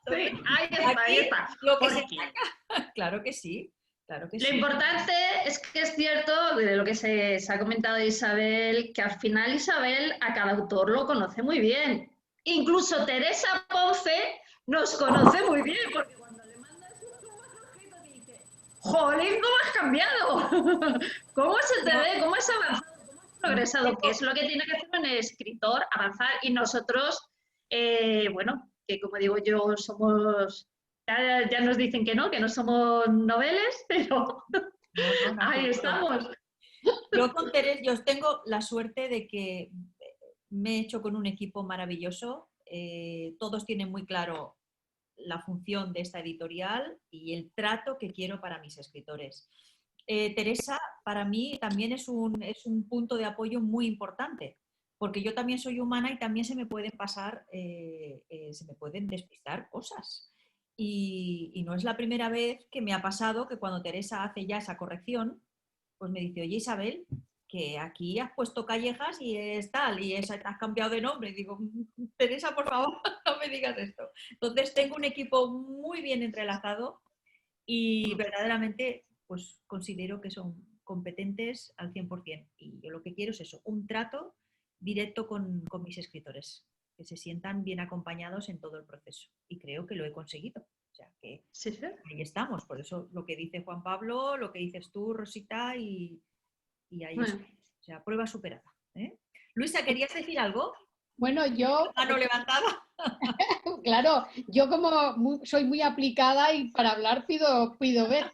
Speaker 2: Sí, ahí está.
Speaker 1: Lo que se saca. Claro que sí. Claro que
Speaker 2: lo importante es que es cierto, de lo que se ha comentado de Isabel, que al final Isabel a cada autor lo conoce muy bien. Incluso Teresa Ponce nos conoce muy bien, porque cuando le mandas un escrito te dice, ¡jolín, cómo has cambiado! ¿Cómo se te ve? ¿Cómo has avanzado? ¿Cómo has progresado? Que es lo que tiene que hacer un escritor, avanzar. Y nosotros, bueno, que como digo yo, somos... Ya nos dicen que no somos noveles, pero ahí estamos.
Speaker 1: Yo con Teresa, yo tengo la suerte de que me he hecho con un equipo maravilloso. Todos tienen muy claro la función de esta editorial y el trato que quiero para mis escritores. Teresa, para mí, también es un punto de apoyo muy importante, porque yo también soy humana y también se me pueden pasar, se me pueden despistar cosas. Y no es la primera vez que me ha pasado que cuando Teresa hace ya esa corrección, pues me dice, oye Isabel, que aquí has puesto Callejas y es tal, y has cambiado de nombre. Y digo, Teresa, por favor, no me digas esto. Entonces tengo un equipo muy bien entrelazado y verdaderamente pues considero que son competentes al 100%. Y yo lo que quiero es eso, un trato directo con mis escritores, que se sientan bien acompañados en todo el proceso. Y creo que lo he conseguido. O sea, que
Speaker 2: sí.
Speaker 1: Ahí estamos. Por eso lo que dice Juan Pablo, lo que dices tú, Rosita, y ahí está. O sea, prueba superada. Luisa, ¿querías decir algo?
Speaker 6: Bueno, yo...
Speaker 1: Mano levantada.
Speaker 6: Claro, yo como soy muy aplicada y para hablar pido ver.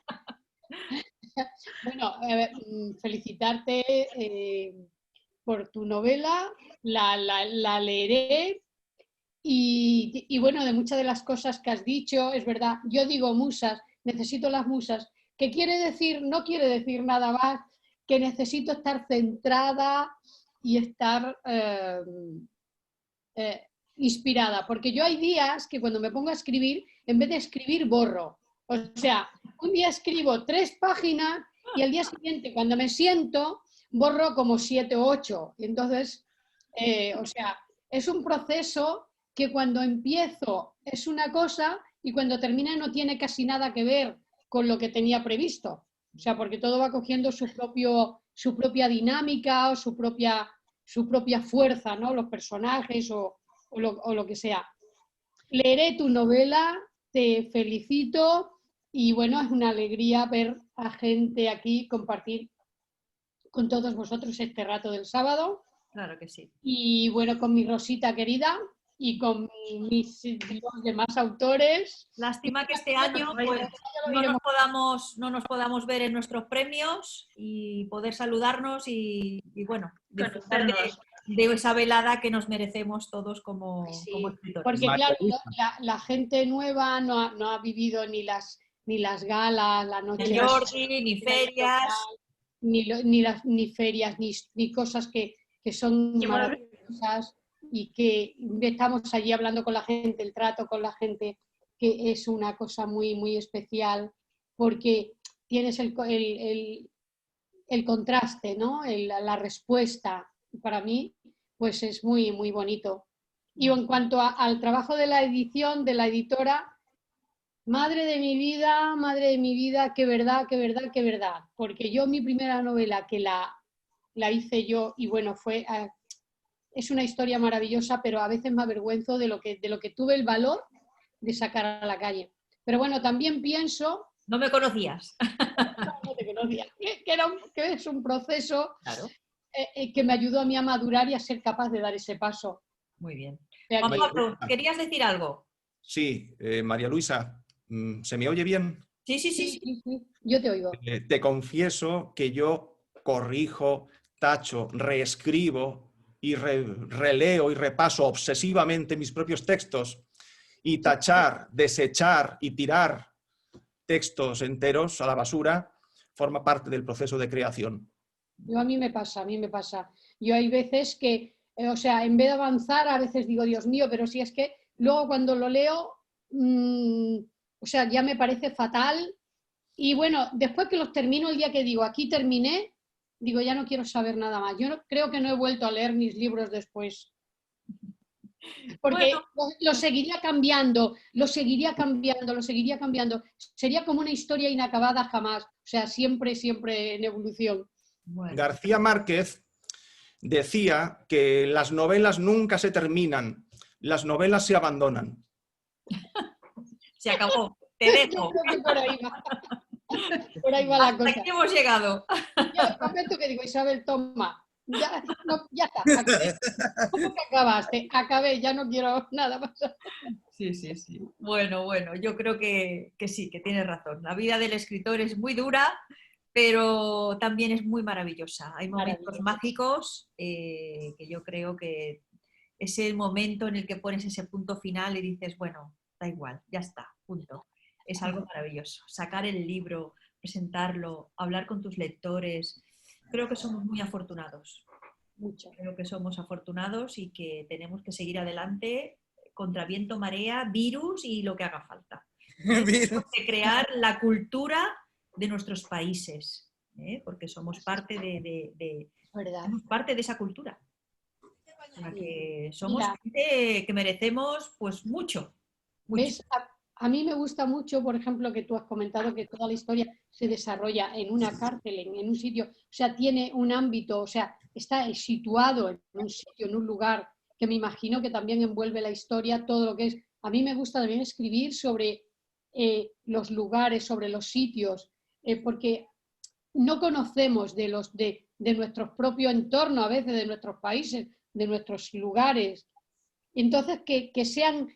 Speaker 6: Bueno, felicitarte por tu novela, la leeré y bueno, de muchas de las cosas que has dicho, es verdad, yo digo musas, necesito las musas, que quiere decir, no quiere decir nada más, que necesito estar centrada y estar inspirada, porque yo hay días que cuando me pongo a escribir, en vez de escribir, borro. O sea, un día escribo 3 páginas y al día siguiente, cuando me siento, borro como 7 o 8. Y entonces, o sea, es un proceso que cuando empiezo es una cosa y cuando termina no tiene casi nada que ver con lo que tenía previsto. O sea, porque todo va cogiendo su propia dinámica o su propia su propia fuerza, ¿no? Los personajes o lo que sea. Leeré tu novela, te felicito y bueno, es una alegría ver a gente aquí compartir con todos vosotros este rato del sábado.
Speaker 1: Claro que sí.
Speaker 6: Y bueno, con mi Rosita querida y con los demás autores.
Speaker 1: Lástima que este año pues, no nos podamos ver en nuestros premios y poder saludarnos y bueno, disfrutar de esa velada que nos merecemos todos como escritores.
Speaker 6: Porque claro, la gente nueva no ha vivido ni las galas, la noche...
Speaker 1: Ni Jordi, ni ferias.
Speaker 6: Ni ferias, ni cosas que son maravillosas y que estamos allí hablando con la gente, el trato con la gente, que es una cosa muy, muy especial porque tienes el contraste, ¿no? La respuesta. Para mí, pues es muy, muy bonito. Y en cuanto al trabajo de la edición, de la editora, madre de mi vida, qué verdad, qué verdad, qué verdad. Porque yo mi primera novela que la hice yo y bueno, es una historia maravillosa, pero a veces me avergüenzo de lo que tuve el valor de sacar a la calle. Pero bueno, también pienso...
Speaker 1: No me conocías.
Speaker 6: No te conocía. Que es un proceso
Speaker 1: claro.
Speaker 6: Que me ayudó a mí a madurar y a ser capaz de dar ese paso.
Speaker 1: Muy bien.
Speaker 6: Juan
Speaker 1: Pablo, ¿querías decir algo?
Speaker 3: Sí, María Luisa, ¿se me oye bien?
Speaker 6: Sí. Yo te oigo.
Speaker 3: Te confieso que yo corrijo, tacho, reescribo y releo y repaso obsesivamente mis propios textos y tachar, desechar y tirar textos enteros a la basura forma parte del proceso de creación.
Speaker 6: A mí me pasa. Yo hay veces que, o sea, en vez de avanzar, a veces digo, Dios mío, pero si es que luego cuando lo leo, o sea, ya me parece fatal. Y bueno, después que los termino, el día que digo, aquí terminé, digo, ya no quiero saber nada más. Yo creo que no he vuelto a leer mis libros después. Porque lo seguiría cambiando. Sería como una historia inacabada jamás. O sea, siempre en evolución.
Speaker 1: Bueno.
Speaker 3: García Márquez decía que las novelas nunca se terminan, las novelas se abandonan.
Speaker 1: Se acabó. Te dejo.
Speaker 6: Yo creo que por ahí va la cosa.
Speaker 1: Hasta aquí hemos llegado.
Speaker 6: Yo el momento que digo, Isabel, toma. Ya está. ¿Cómo que acabaste? Acabé, ya no quiero nada más.
Speaker 1: Sí. Bueno, yo creo que sí, que tienes razón. La vida del escritor es muy dura, pero también es muy maravillosa. Hay momentos mágicos que yo creo que es el momento en el que pones ese punto final y dices, bueno, da igual, ya está, punto. Es algo maravilloso. Sacar el libro, presentarlo, hablar con tus lectores. Creo que somos muy afortunados. Creo que somos afortunados y que tenemos que seguir adelante contra viento, marea, virus y lo que haga falta. Tenemos que crear la cultura de nuestros países, porque somos parte somos parte de esa cultura. O sea, que somos gente que merecemos pues mucho.
Speaker 6: ¿Ves? A mí me gusta mucho, por ejemplo, que tú has comentado que toda la historia se desarrolla en una cárcel, en un sitio, o sea, tiene un ámbito, o sea, está situado en un sitio, en un lugar que me imagino que también envuelve la historia, todo lo que es. A mí me gusta también escribir sobre los lugares, sobre los sitios, porque no conocemos de nuestro propio entorno, a veces de nuestros países, de nuestros lugares. Entonces, que sean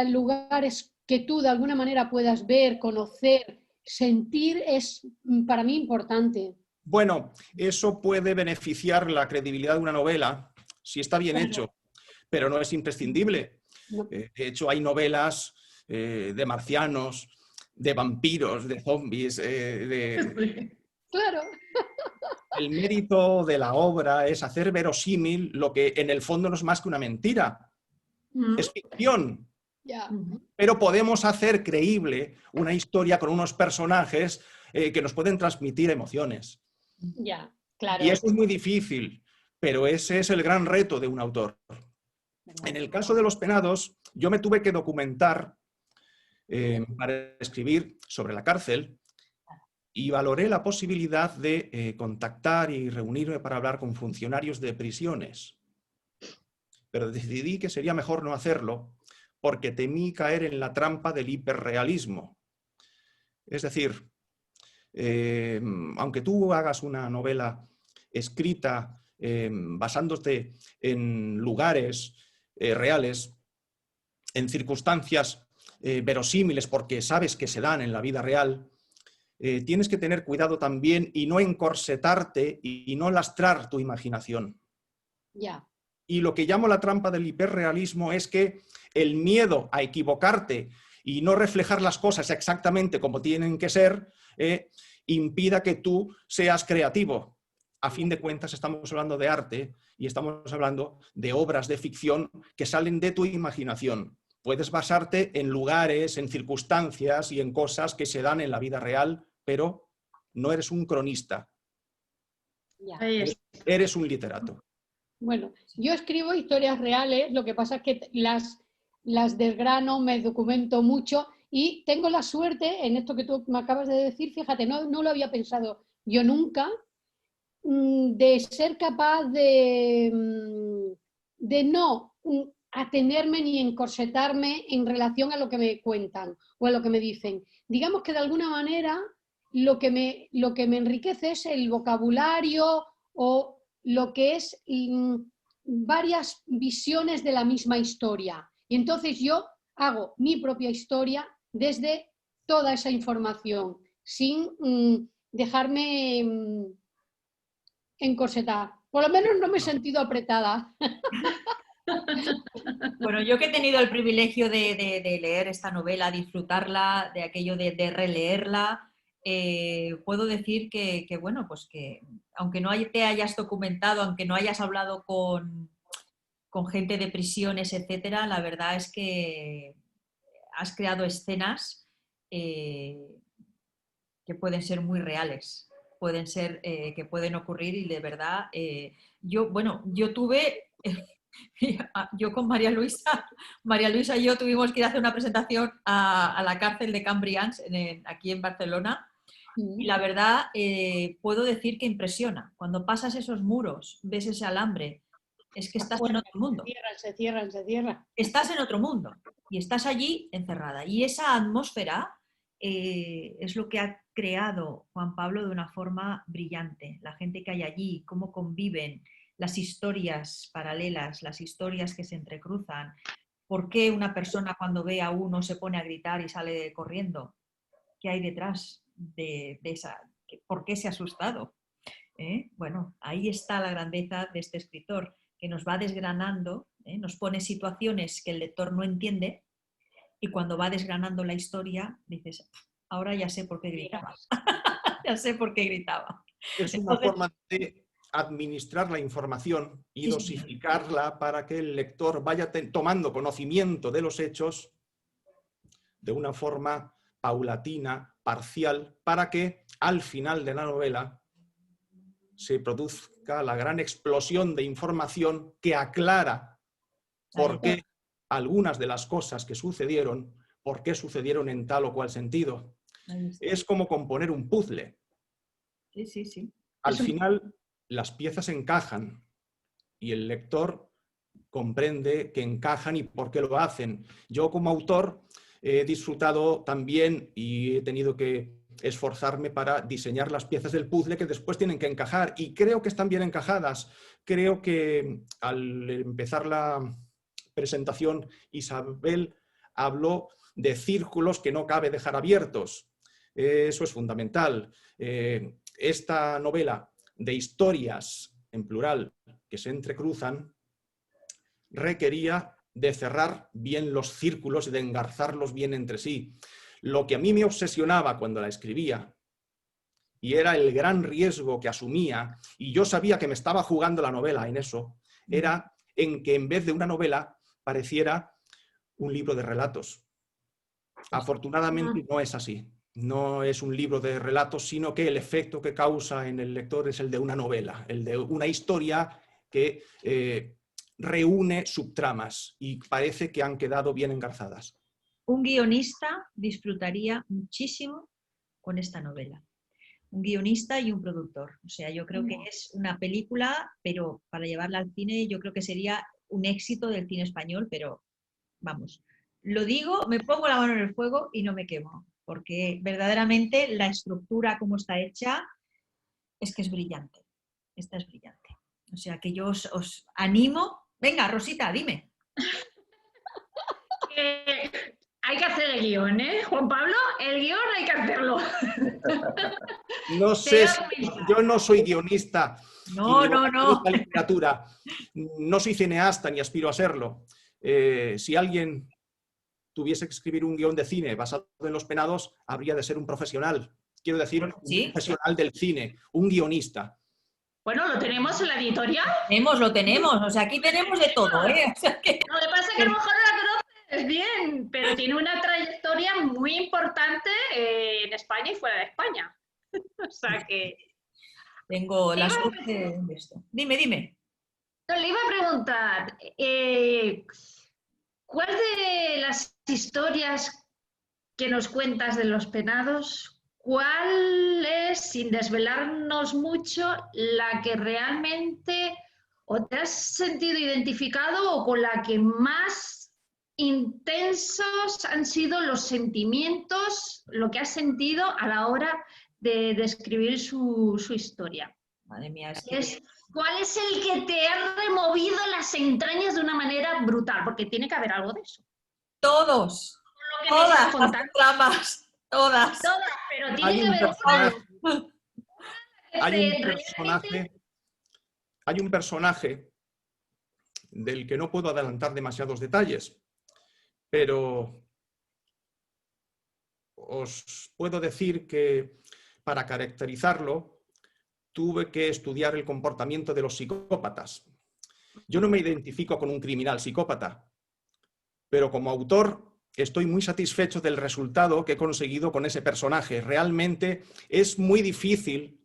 Speaker 6: lugares que tú de alguna manera puedas ver, conocer, sentir, es para mí importante.
Speaker 3: Bueno, eso puede beneficiar la credibilidad de una novela si está bien hecho, pero no es imprescindible. De hecho, hay novelas de marcianos, de vampiros, de zombies.
Speaker 6: Claro.
Speaker 3: El mérito de la obra es hacer verosímil lo que en el fondo no es más que una mentira. Es ficción. Pero podemos hacer creíble una historia con unos personajes que nos pueden transmitir emociones.
Speaker 6: Claro.
Speaker 3: Y eso es muy difícil, pero ese es el gran reto de un autor. En el caso de Los Penados, yo me tuve que documentar para escribir sobre la cárcel y valoré la posibilidad de contactar y reunirme para hablar con funcionarios de prisiones. Pero decidí que sería mejor no hacerlo porque temí caer en la trampa del hiperrealismo. Es decir, aunque tú hagas una novela escrita basándote en lugares reales, en circunstancias verosímiles porque sabes que se dan en la vida real, tienes que tener cuidado también y no encorsetarte y no lastrar tu imaginación.
Speaker 6: Ya.
Speaker 3: Y lo que llamo la trampa del hiperrealismo es que el miedo a equivocarte y no reflejar las cosas exactamente como tienen que ser, impida que tú seas creativo. A fin de cuentas estamos hablando de arte y estamos hablando de obras de ficción que salen de tu imaginación. Puedes basarte en lugares, en circunstancias y en cosas que se dan en la vida real, pero no eres un cronista.
Speaker 6: Ya.
Speaker 3: Eres un literato.
Speaker 6: Bueno, yo escribo historias reales, lo que pasa es que las desgrano, me documento mucho y tengo la suerte, en esto que tú me acabas de decir, fíjate, no lo había pensado yo nunca, de ser capaz de no atenerme ni encorsetarme en relación a lo que me cuentan o a lo que me dicen. Digamos que de alguna manera lo que me enriquece es el vocabulario o lo que es varias visiones de la misma historia. Y entonces yo hago mi propia historia desde toda esa información, sin dejarme encorsetar. Por lo menos no me he sentido apretada.
Speaker 1: Bueno, yo que he tenido el privilegio de leer esta novela, disfrutarla, de aquello de releerla, puedo decir que, bueno, pues que aunque no te hayas documentado, aunque no hayas hablado con gente de prisiones, etcétera, la verdad es que has creado escenas que pueden ser muy reales, pueden ser, que pueden ocurrir y de verdad, yo tuve... Yo con María Luisa y yo tuvimos que ir a hacer una presentación a la cárcel de Cambrians aquí en Barcelona y la verdad puedo decir que impresiona. Cuando pasas esos muros, ves ese alambre, es que estás en otro mundo.
Speaker 6: Se cierran.
Speaker 1: Estás en otro mundo y estás allí encerrada. Y esa atmósfera es lo que ha creado Juan Pablo de una forma brillante. La gente que hay allí, cómo conviven, las historias paralelas, las historias que se entrecruzan. ¿Por qué una persona cuando ve a uno se pone a gritar y sale corriendo? ¿Qué hay detrás de esa? ¿Por qué se ha asustado? Bueno, ahí está la grandeza de este escritor, que nos va desgranando, nos pone situaciones que el lector no entiende y cuando va desgranando la historia dices, ahora ya sé por qué gritaba. Ya sé por qué gritaba.
Speaker 3: Es una forma de administrar la información y dosificarla para que el lector vaya tomando conocimiento de los hechos de una forma paulatina, parcial, para que al final de la novela se produzca la gran explosión de información que aclara por qué algunas de las cosas que sucedieron, por qué sucedieron en tal o cual sentido. Es como componer un puzzle.
Speaker 1: Sí.
Speaker 3: Al final las piezas encajan y el lector comprende que encajan y por qué lo hacen. Yo como autor he disfrutado también y he tenido que esforzarme para diseñar las piezas del puzzle que después tienen que encajar y creo que están bien encajadas. Creo que al empezar la presentación Isabel habló de círculos que no cabe dejar abiertos. Eso es fundamental. Esta novela de historias, en plural, que se entrecruzan, requería de cerrar bien los círculos y de engarzarlos bien entre sí. Lo que a mí me obsesionaba cuando la escribía, y era el gran riesgo que asumía, y yo sabía que me estaba jugando la novela en eso, era en que en vez de una novela pareciera un libro de relatos. Afortunadamente no es así. No es un libro de relatos, sino que el efecto que causa en el lector es el de una novela, el de una historia que reúne subtramas y parece que han quedado bien engarzadas.
Speaker 1: Un guionista disfrutaría muchísimo con esta novela. un guionista y un productor. O sea, yo creo que es una película, pero para llevarla al cine yo creo que sería un éxito del cine español, pero vamos, lo digo, me pongo la mano en el fuego y no me quemo, porque verdaderamente la estructura como está hecha es que es brillante. Esta es brillante. O sea, que yo os animo. Venga, Rosita, dime.
Speaker 2: Hay que hacer el guión, ¿eh? Juan Pablo, el guión hay que hacerlo.
Speaker 3: No sé, yo no soy guionista.
Speaker 1: No,
Speaker 3: y
Speaker 1: no, no.
Speaker 3: la literatura. No soy cineasta ni aspiro a serlo. Si alguien tuviese que escribir un guión de cine basado en Los Penados, habría de ser un profesional. Quiero decir,
Speaker 1: ¿sí?
Speaker 3: Un profesional del cine, un guionista.
Speaker 2: Bueno, lo tenemos en la editorial.
Speaker 1: Lo tenemos. O sea, aquí tenemos de todo, ¿eh? O sea que...
Speaker 2: Lo que pasa es que a lo mejor no la conoces bien, pero tiene una trayectoria muy importante en España y fuera de España. O sea que...
Speaker 1: Tengo la suerte de esto. Dime.
Speaker 2: No, le iba a preguntar, ¿cuál de las historias que nos cuentas de Los Penados, cuál es, sin desvelarnos mucho, la que realmente o te has sentido identificado o con la que más intensos han sido los sentimientos, lo que has sentido a la hora de escribir su historia?
Speaker 1: Madre mía,
Speaker 2: ¿Cuál es el que te ha removido las entrañas de una manera brutal? Porque tiene que haber algo de eso.
Speaker 1: Todos. Todas las tramas. Todas.
Speaker 2: Pero tiene que haber algo.
Speaker 3: Hay un personaje del que no puedo adelantar demasiados detalles, pero os puedo decir que para caracterizarlo tuve que estudiar el comportamiento de los psicópatas. Yo no me identifico con un criminal psicópata, pero como autor estoy muy satisfecho del resultado que he conseguido con ese personaje. Realmente es muy difícil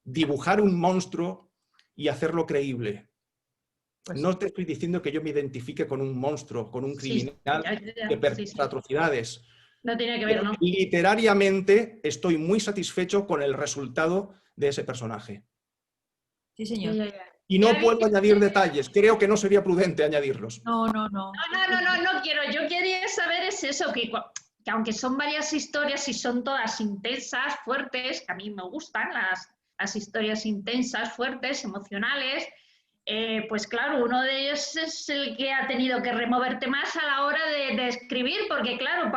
Speaker 3: dibujar un monstruo y hacerlo creíble. Pues no te estoy diciendo que yo me identifique con un monstruo, con un criminal que perpetra atrocidades.
Speaker 2: No tiene que ver, ¿no?
Speaker 3: Literariamente estoy muy satisfecho con el resultado de ese personaje.
Speaker 1: Sí, señor.
Speaker 3: Y no puedo añadir detalles. Creo que no sería prudente añadirlos.
Speaker 2: No quiero. Yo quería saber es eso, que aunque son varias historias y son todas intensas, fuertes, que a mí me gustan las historias intensas, fuertes, emocionales, pues claro, uno de ellos es el que ha tenido que removerte más a la hora de escribir, porque claro,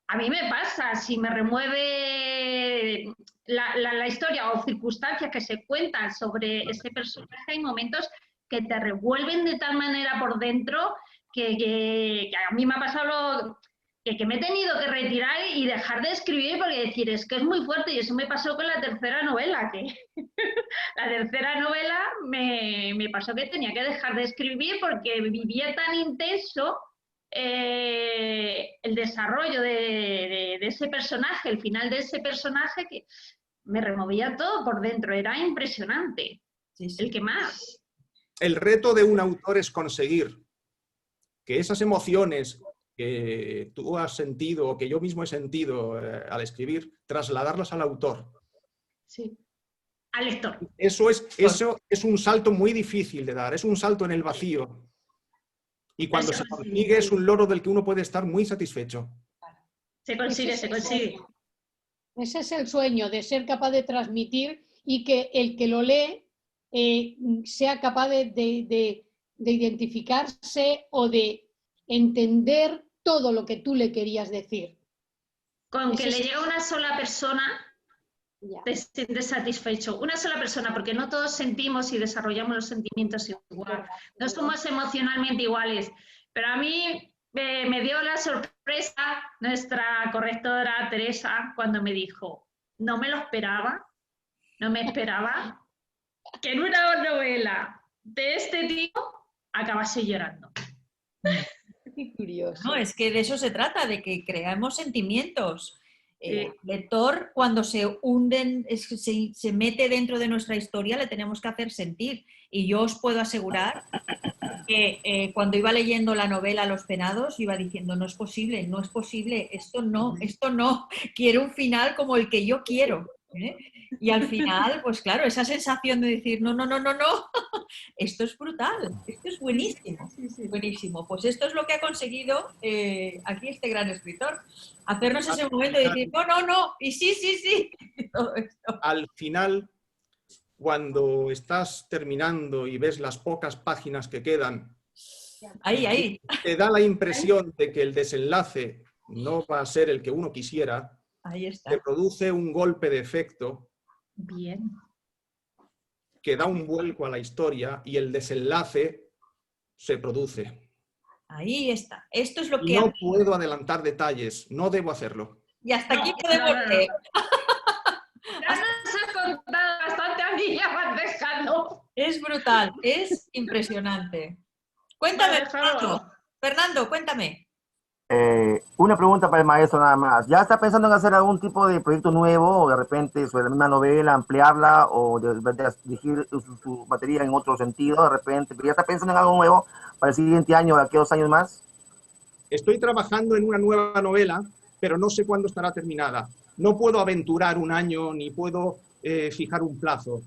Speaker 2: a mí me pasa, si me remueve la historia o circunstancias que se cuentan sobre ese personaje, hay momentos que te revuelven de tal manera por dentro que a mí me ha pasado que me he tenido que retirar y dejar de escribir porque decir, es que es muy fuerte, y eso me pasó con la tercera novela, que la tercera novela me pasó que tenía que dejar de escribir porque vivía tan intenso el desarrollo de ese personaje, el final de ese personaje, que me removía todo por dentro, era impresionante. Sí. El que más.
Speaker 3: El reto de un autor es conseguir que esas emociones que tú has sentido o que yo mismo he sentido al escribir, trasladarlas al autor.
Speaker 2: Sí, al lector.
Speaker 3: Eso es un salto muy difícil de dar, es un salto en el vacío. Y cuando se consigue es un logro del que uno puede estar muy satisfecho.
Speaker 2: Se consigue.
Speaker 6: Ese es el sueño, de ser capaz de transmitir y que el que lo lee sea capaz de identificarse o de entender todo lo que tú le querías decir.
Speaker 2: Con que le llegue a una sola persona, te sientes satisfecho. Una sola persona, porque no todos sentimos y desarrollamos los sentimientos igual. No somos emocionalmente iguales. Pero a mí me dio la sorpresa nuestra correctora Teresa cuando me dijo, no me esperaba que en una novela de este tipo acabase llorando.
Speaker 6: Qué curioso.
Speaker 1: No, es que de eso se trata, de que creamos sentimientos. El lector, cuando se hunden, se mete dentro de nuestra historia, le tenemos que hacer sentir. Y yo os puedo asegurar que cuando iba leyendo la novela Los Penados, iba diciendo, no es posible, no es posible, esto no, quiero un final como el que yo quiero. Y al final, pues claro, esa sensación de decir, no, esto es brutal, esto es buenísimo, buenísimo. Pues esto es lo que ha conseguido aquí este gran escritor, hacernos ese momento de decir, no, y sí, todo esto.
Speaker 3: Al final, cuando estás terminando y ves las pocas páginas que quedan,
Speaker 1: ahí.
Speaker 3: Te da la impresión de que el desenlace no va a ser el que uno quisiera.
Speaker 1: Ahí está.
Speaker 3: Te produce un golpe de efecto.
Speaker 2: Bien.
Speaker 3: Que da un vuelco a la historia y el desenlace se produce.
Speaker 1: Ahí está. Esto es lo que...
Speaker 3: No puedo adelantar detalles, no debo hacerlo.
Speaker 1: Y hasta aquí podemos leer.
Speaker 2: Ya nos has contado bastante, a mí ya vas dejando.
Speaker 1: Es brutal, es impresionante. Cuéntame, Fernando, cuéntame.
Speaker 4: Una pregunta para el maestro nada más. ¿Ya está pensando en hacer algún tipo de proyecto nuevo o de repente sobre la misma novela, ampliarla o de dirigir su materia en otro sentido de repente? ¿Pero ya está pensando en algo nuevo para el siguiente año, de aquí a 2 años más?
Speaker 3: Estoy trabajando en una nueva novela, pero no sé cuándo estará terminada. No puedo aventurar un año ni puedo fijar un plazo.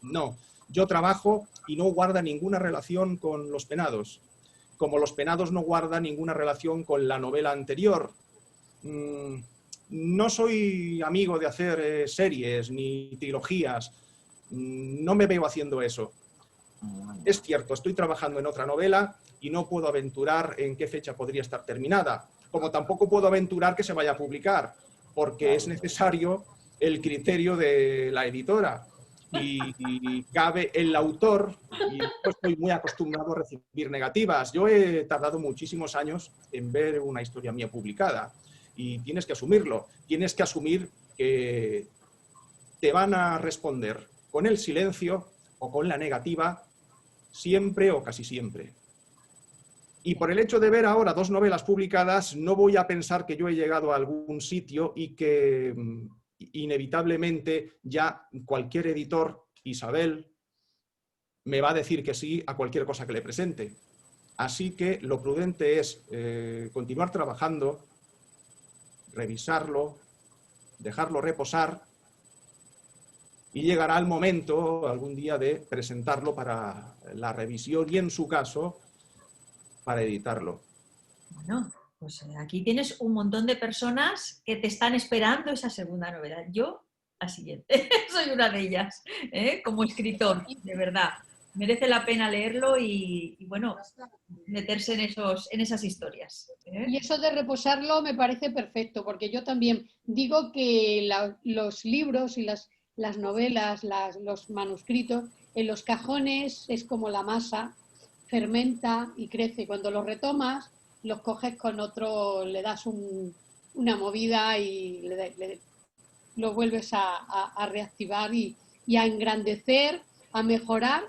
Speaker 3: No, yo trabajo y no guarda ninguna relación con Los Penados. Como Los Penados no guarda ninguna relación con la novela anterior. No soy amigo de hacer series ni trilogías. No me veo haciendo eso. Es cierto, estoy trabajando en otra novela y no puedo aventurar en qué fecha podría estar terminada. Como tampoco puedo aventurar que se vaya a publicar, porque es necesario el criterio de la editora. Y cabe el autor, y yo estoy muy acostumbrado a recibir negativas. Yo he tardado muchísimos años en ver una historia mía publicada y tienes que asumirlo. Tienes que asumir que te van a responder con el silencio o con la negativa siempre o casi siempre. Y por el hecho de ver ahora 2 novelas publicadas, no voy a pensar que yo he llegado a algún sitio y que inevitablemente ya cualquier editor, Isabel, me va a decir que sí a cualquier cosa que le presente. Así que lo prudente es continuar trabajando, revisarlo, dejarlo reposar y llegará el momento algún día de presentarlo para la revisión y en su caso para editarlo.
Speaker 1: Bueno, pues aquí tienes un montón de personas que te están esperando esa segunda novela. Yo, la siguiente, soy una de ellas, como escritor, de verdad. Merece la pena leerlo y bueno, meterse en esas historias.
Speaker 6: Y eso de reposarlo me parece perfecto, porque yo también digo que los libros y las novelas, los manuscritos, en los cajones es como la masa, fermenta y crece. Cuando los retomas, los coges con otro, le das una movida y lo vuelves a reactivar y a engrandecer, a mejorar.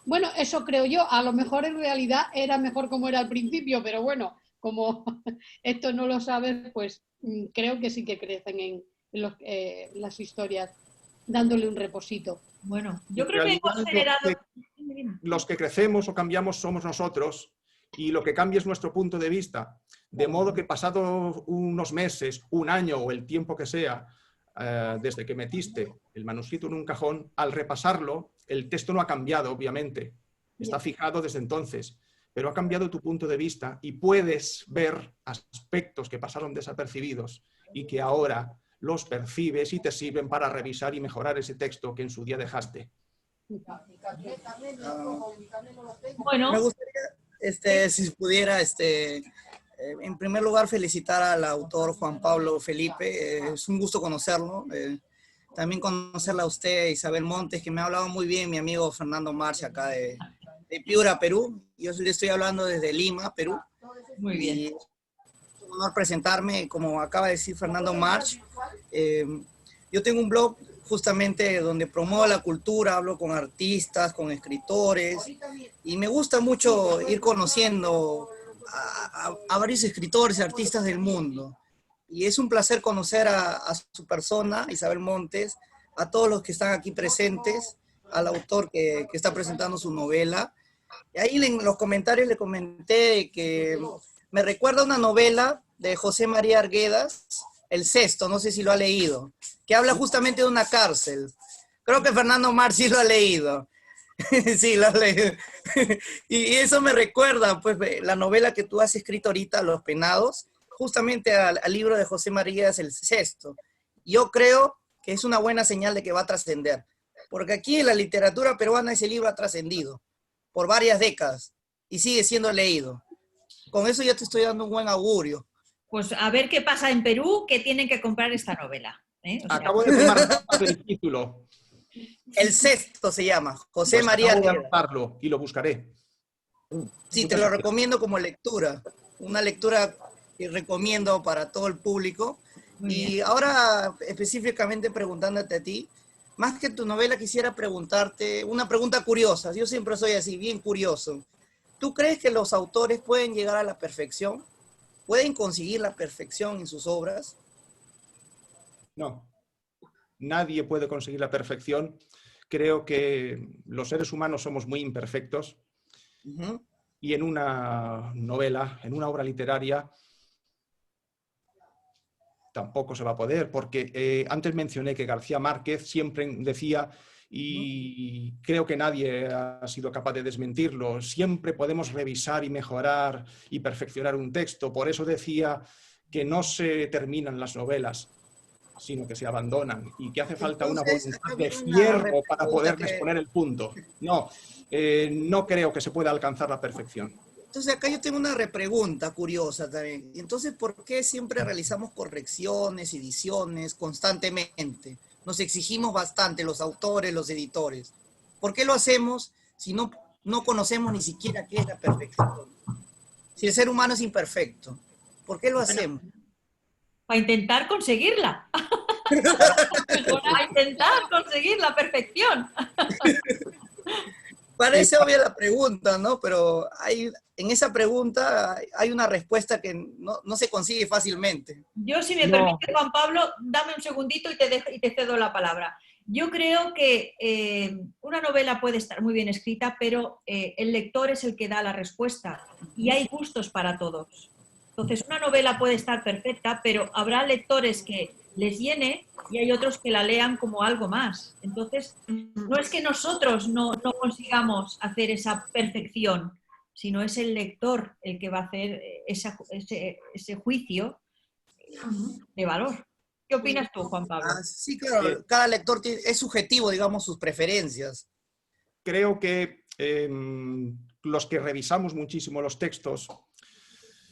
Speaker 6: Bueno, eso creo yo. A lo mejor en realidad era mejor como era al principio, pero bueno, como esto no lo sabes, pues creo que sí que crecen en las historias, dándole un reposito.
Speaker 1: Bueno, yo creo que hemos generado...
Speaker 3: Los que crecemos o cambiamos somos nosotros y lo que cambia es nuestro punto de vista. De modo que pasado unos meses, un año o el tiempo que sea, desde que metiste el manuscrito en un cajón, al repasarlo, el texto no ha cambiado, obviamente. Está fijado desde entonces, pero ha cambiado tu punto de vista y puedes ver aspectos que pasaron desapercibidos y que ahora los percibes y te sirven para revisar y mejorar ese texto que en su día dejaste.
Speaker 7: Bueno, me gustaría, si pudiera, en primer lugar, felicitar al autor Juan Pablo Felipe. Es un gusto conocerlo. También conocerla a usted, Isabel Montes, que me ha hablado muy bien, mi amigo Fernando March, acá de Piura, Perú. Yo le estoy hablando desde Lima, Perú.
Speaker 1: Muy bien.
Speaker 7: Y es un honor presentarme, como acaba de decir Fernando March. Yo tengo un blog justamente donde promuevo la cultura, hablo con artistas, con escritores, y me gusta mucho ir conociendo a varios escritores y artistas del mundo. y es un placer conocer a su persona, Isabel Montes, a todos los que están aquí presentes, al autor que está presentando su novela. Y ahí en los comentarios le comenté que me recuerda una novela de José María Arguedas, El Cesto, no sé si lo ha leído, que habla justamente de una cárcel. Creo que Fernando Mar sí lo ha leído. Sí, lo ha leído. Y eso me recuerda, pues, la novela que tú has escrito ahorita, Los Penados, justamente al libro de José María El Cesto. Yo creo que es una buena señal de que va a trascender, porque aquí en la literatura peruana ese libro ha trascendido por varias décadas y sigue siendo leído. Con eso ya te estoy dando un buen augurio.
Speaker 1: Pues a ver qué pasa en Perú, que tienen que comprar esta novela. O sea,
Speaker 3: Acabo de tomar nota del título.
Speaker 7: El Cesto se llama, José
Speaker 3: Pues
Speaker 7: María
Speaker 3: acabo de
Speaker 7: Arguedas.
Speaker 3: anotarlo y lo buscaré.
Speaker 7: Sí, te lo recomiendo como lectura. Una lectura que recomiendo para todo el público. Y ahora, específicamente preguntándote a ti, más que tu novela, quisiera preguntarte una pregunta curiosa. Yo siempre soy así, bien curioso. ¿Tú crees que los autores pueden llegar a la perfección? ¿Pueden conseguir la perfección en sus obras?
Speaker 3: No, nadie puede conseguir la perfección. Creo que los seres humanos somos muy imperfectos. Y en una novela, en una obra literaria, tampoco se va a poder, porque antes mencioné que García Márquez siempre decía, y creo que nadie ha sido capaz de desmentirlo, siempre podemos revisar y mejorar y perfeccionar un texto. Por eso decía que no se terminan las novelas, sino que se abandonan y que hace falta una voluntad de hierro para poderles poner el punto. No, no creo que se pueda alcanzar la perfección.
Speaker 7: Entonces acá yo tengo una repregunta curiosa también. Entonces, ¿por qué siempre realizamos correcciones, ediciones constantemente? Nos exigimos bastante los autores, los editores. ¿Por qué lo hacemos si no conocemos ni siquiera qué es la perfección? Si el ser humano es imperfecto, ¿por qué lo hacemos?
Speaker 1: Para intentar conseguirla. Para intentar conseguir la perfección.
Speaker 7: Parece obvia la pregunta, ¿no? Pero en esa pregunta hay una respuesta que no se consigue fácilmente.
Speaker 1: Yo, si me permite, Juan Pablo, dame un segundito y te cedo la palabra. Yo creo que una novela puede estar muy bien escrita, pero el lector es el que da la respuesta y hay gustos para todos. Entonces, una novela puede estar perfecta, pero habrá lectores que les llene y hay otros que la lean como algo más. Entonces, no es que nosotros no consigamos hacer esa perfección, sino es el lector el que va a hacer ese juicio de valor. ¿Qué opinas tú, Juan Pablo?
Speaker 7: Sí, claro, cada lector es subjetivo, digamos, sus preferencias.
Speaker 3: Creo que los que revisamos muchísimo los textos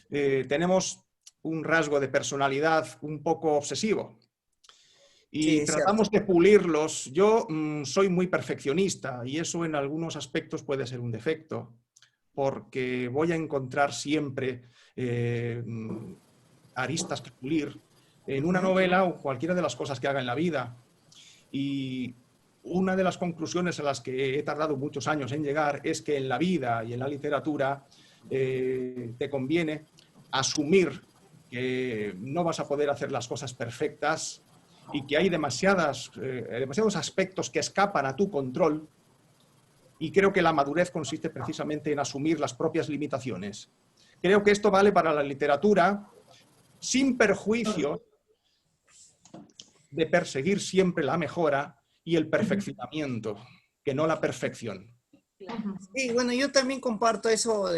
Speaker 3: tenemos un rasgo de personalidad un poco obsesivo y tratamos de pulirlos. Yo soy muy perfeccionista y eso en algunos aspectos puede ser un defecto, porque voy a encontrar siempre aristas que pulir en una novela o cualquiera de las cosas que haga en la vida. Y una de las conclusiones a las que he tardado muchos años en llegar es que en la vida y en la literatura te conviene asumir que no vas a poder hacer las cosas perfectas y que hay demasiados aspectos que escapan a tu control, y creo que la madurez consiste precisamente en asumir las propias limitaciones. Creo que esto vale para la literatura sin perjuicio de perseguir siempre la mejora y el perfeccionamiento, que no la perfección.
Speaker 7: Sí, bueno, yo también comparto eso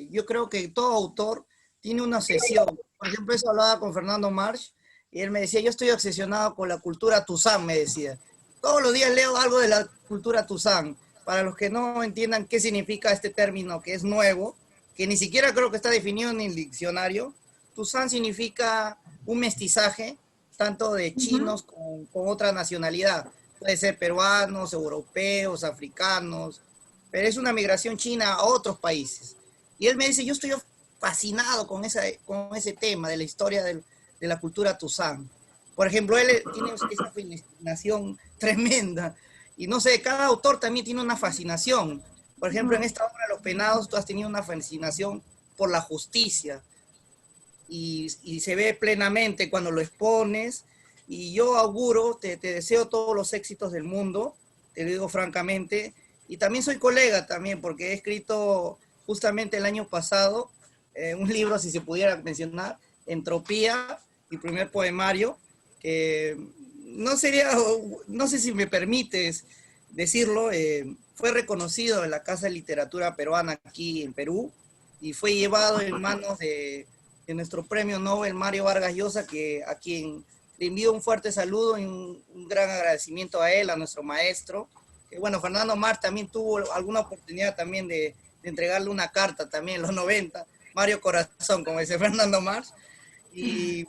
Speaker 7: yo creo que todo autor tiene una obsesión. Por ejemplo, eso hablaba con Fernando March y él me decía, yo estoy obsesionado con la cultura Tuzán, me decía. Todos los días leo algo de la cultura Tuzán. Para los que no entiendan qué significa este término que es nuevo, que ni siquiera creo que está definido en el diccionario, Tuzán significa un mestizaje, tanto de chinos con otra nacionalidad. Puede ser peruanos, europeos, africanos, pero es una migración china a otros países. Y él me dice, yo estoy fascinado con ese tema de la historia de la cultura Tuzán. Por ejemplo, él tiene esa fascinación tremenda. Y no sé, cada autor también tiene una fascinación. Por ejemplo, en esta obra, Los Penados, tú has tenido una fascinación por la justicia. y se ve plenamente cuando lo expones. Y yo auguro, te deseo todos los éxitos del mundo, te lo digo francamente. Y también soy colega también, porque he escrito justamente el año pasado un libro, si se pudiera mencionar, Entropía, mi primer poemario, que no sé si me permites decirlo, fue reconocido en la Casa de Literatura Peruana aquí en Perú y fue llevado en manos de nuestro premio Nobel Mario Vargas Llosa, a quien le envío un fuerte saludo y un gran agradecimiento a él, a nuestro maestro. Que bueno, Fernando Marx también tuvo alguna oportunidad también de entregarle una carta también en los 90, Mario Corazón, como dice Fernando Marx. Y,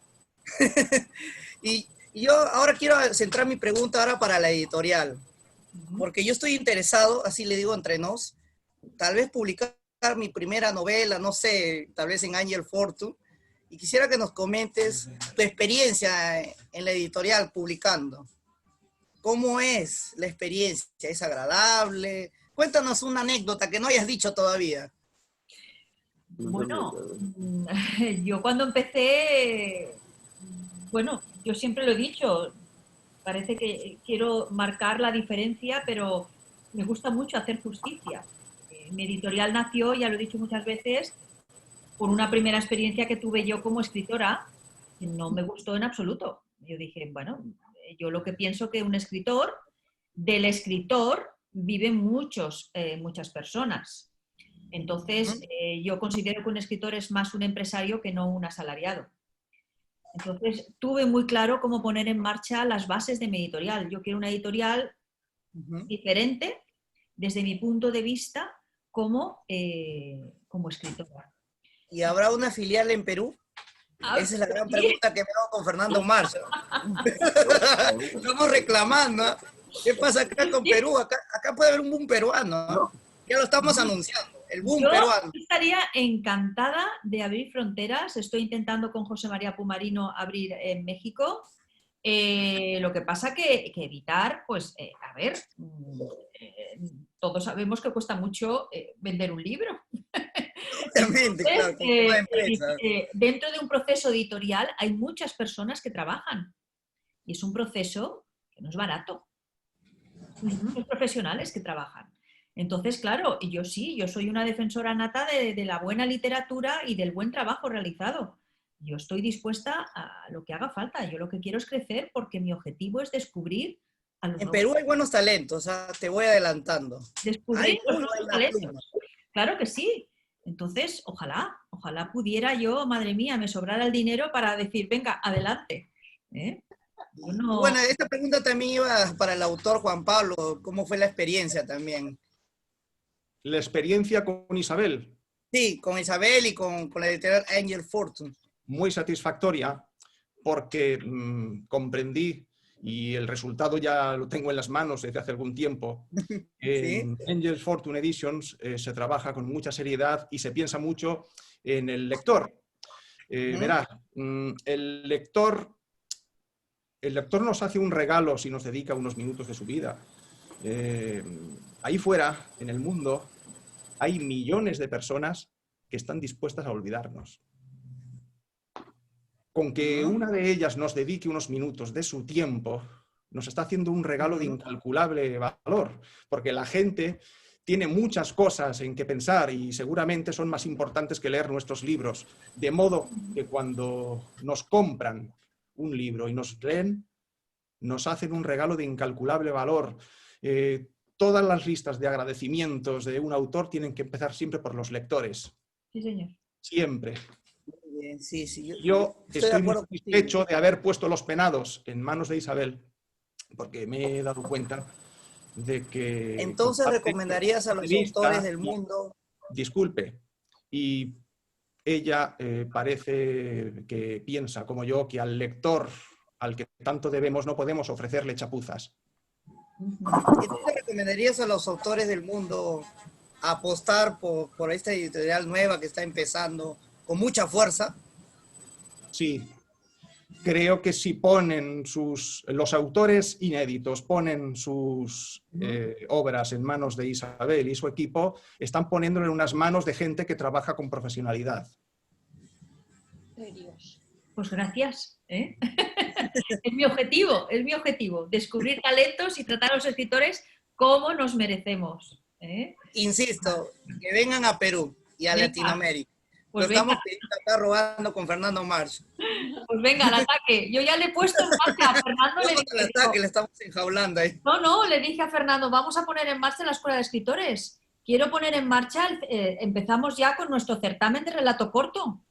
Speaker 7: y yo ahora quiero centrar mi pregunta ahora para la editorial, porque yo estoy interesado, así le digo entre nos, tal vez publicar mi primera novela, no sé, tal vez en Angel Fortune, y quisiera que nos comentes tu experiencia en la editorial publicando. ¿Cómo es la experiencia? ¿Es agradable? Cuéntanos una anécdota que no hayas dicho todavía.
Speaker 1: Bueno, yo cuando empecé, bueno, yo siempre lo he dicho, parece que quiero marcar la diferencia, pero me gusta mucho hacer justicia. Mi editorial nació, ya lo he dicho muchas veces, por una primera experiencia que tuve yo como escritora, que no me gustó en absoluto. Yo dije, bueno, yo lo que pienso que un escritor, del escritor viven muchas personas. Entonces, yo considero que un escritor es más un empresario que no un asalariado. Entonces, tuve muy claro cómo poner en marcha las bases de mi editorial. Yo quiero una editorial diferente desde mi punto de vista como escritora.
Speaker 7: ¿Y habrá una filial en Perú? Esa es la gran pregunta que me hago con Fernando Marx. Estamos reclamando. ¿Qué pasa acá con Perú? Acá puede haber un boom peruano, ¿no? Ya lo estamos anunciando. El boom peruano.
Speaker 1: Yo estaría encantada de abrir fronteras. Estoy intentando con José María Pumarino abrir en México. Lo que pasa que evitar, pues, a ver, todos sabemos que cuesta mucho vender un libro.
Speaker 7: Obviamente, claro,
Speaker 1: dentro de un proceso editorial hay muchas personas que trabajan y es un proceso que no es barato. Hay muchos profesionales que trabajan. Entonces, claro, yo soy una defensora nata de la buena literatura y del buen trabajo realizado. Yo estoy dispuesta a lo que haga falta. Yo lo que quiero es crecer porque mi objetivo es descubrir a los
Speaker 7: En Perú hay buenos talentos, te voy adelantando.
Speaker 1: Descubrir los nuevos talentos. Claro que sí. Entonces, ojalá pudiera yo, madre mía, me sobrara el dinero para decir, venga, adelante. No...
Speaker 7: Bueno, esta pregunta también iba para el autor Juan Pablo. ¿Cómo fue la experiencia también?
Speaker 3: ¿La experiencia con Isabel?
Speaker 7: Sí, con Isabel y con la editorial Angel Fortune.
Speaker 3: Muy satisfactoria porque comprendí, y el resultado ya lo tengo en las manos desde hace algún tiempo. En Angel Fortune Editions se trabaja con mucha seriedad y se piensa mucho en el lector. Verás, el lector nos hace un regalo si nos dedica unos minutos de su vida. Ahí fuera, en el mundo, hay millones de personas que están dispuestas a olvidarnos. Con que una de ellas nos dedique unos minutos de su tiempo, nos está haciendo un regalo de incalculable valor, porque la gente tiene muchas cosas en que pensar y seguramente son más importantes que leer nuestros libros, de modo que cuando nos compran un libro y nos leen, nos hacen un regalo de incalculable valor. Todas las listas de agradecimientos de un autor tienen que empezar siempre por los lectores.
Speaker 1: Sí, señor.
Speaker 3: Siempre.
Speaker 7: Sí,
Speaker 3: Yo estoy muy satisfecho de haber puesto Los Penados en manos de Isabel, porque me he dado cuenta de que...
Speaker 7: Entonces recomendarías a los autores del mundo...
Speaker 3: Disculpe, y ella parece que piensa, como yo, que al lector al que tanto debemos no podemos ofrecerle chapuzas.
Speaker 7: ¿Entonces recomendarías a los autores del mundo apostar por esta editorial nueva que está empezando con mucha fuerza?
Speaker 3: Sí. Creo que si ponen los autores inéditos ponen sus obras en manos de Isabel y su equipo, están poniéndolo en unas manos de gente que trabaja con profesionalidad.
Speaker 2: Dios.
Speaker 1: Pues gracias, ¿eh? Es mi objetivo, descubrir talentos y tratar a los escritores como nos merecemos, ¿eh?
Speaker 7: Insisto, que vengan a Perú y a
Speaker 1: Venga.
Speaker 7: Latinoamérica.
Speaker 1: Pues
Speaker 7: Lo estamos
Speaker 1: venga.
Speaker 7: pidiendo acá robando con Fernando March.
Speaker 1: Pues venga, al ataque. Yo ya le he puesto en marcha a Fernando.
Speaker 7: No
Speaker 1: Le
Speaker 7: contra el
Speaker 1: dije,
Speaker 7: ataque, le estamos enjaulando ahí.
Speaker 1: no, le dije a Fernando, vamos a poner en marcha la Escuela de Escritores. Quiero poner en marcha, empezamos ya con nuestro certamen de relato corto.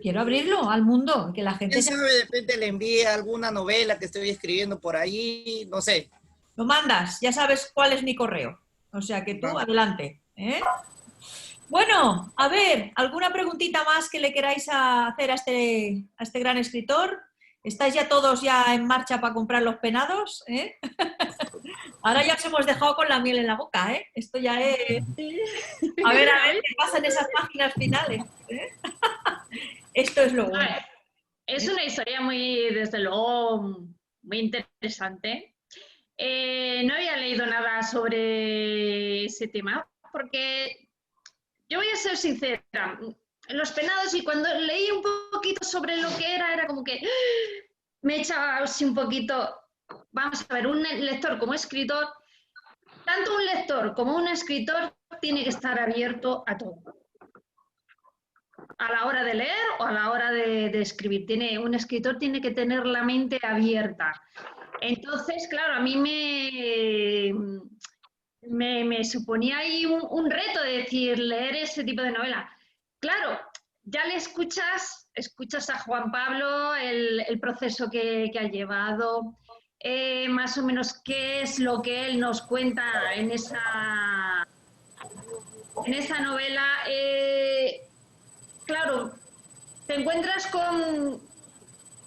Speaker 1: Quiero abrirlo al mundo, que la gente...
Speaker 7: ¿Quién sabe? De repente le envíe alguna novela que estoy escribiendo por ahí, no sé.
Speaker 1: Lo mandas, ya sabes cuál es mi correo. O sea que tú, adelante, ¿eh? Bueno, a ver, ¿alguna preguntita más que le queráis hacer a este gran escritor? ¿Estáis ya todos ya en marcha para comprar los penados? ¿Eh? Ahora ya os hemos dejado con la miel en la boca, ¿eh? Esto ya es... A ver qué pasa en esas páginas finales, ¿eh? Esto es lo bueno.
Speaker 2: Es una historia muy, desde luego, muy interesante. No había leído nada sobre ese tema, porque yo voy a ser sincera, Los penados, y cuando leí un poquito sobre lo que era como que me echaba así un poquito, vamos a ver, un lector como escritor, tanto un lector como un escritor tiene que estar abierto a todo. A la hora de leer o a la hora de escribir. Un escritor tiene que tener la mente abierta. Entonces, claro, a mí me suponía ahí un reto de decir, leer ese tipo de novela. Claro, ya le escuchas a Juan Pablo el proceso que ha llevado, más o menos qué es lo que él nos cuenta en esa novela. Claro, te encuentras con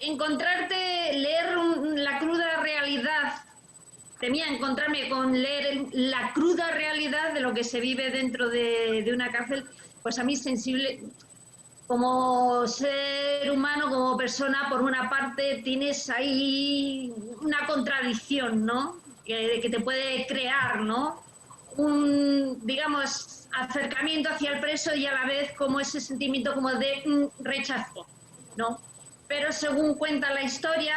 Speaker 2: leer la cruda realidad. Temía encontrarme con leer la cruda realidad de lo que se vive dentro de una cárcel. Pues a mí, sensible, como ser humano, como persona, por una parte tienes ahí una contradicción, ¿no? Que te puede crear, ¿no? Digamos, acercamiento hacia el preso y a la vez como ese sentimiento como de rechazo, ¿no? Pero según cuenta la historia,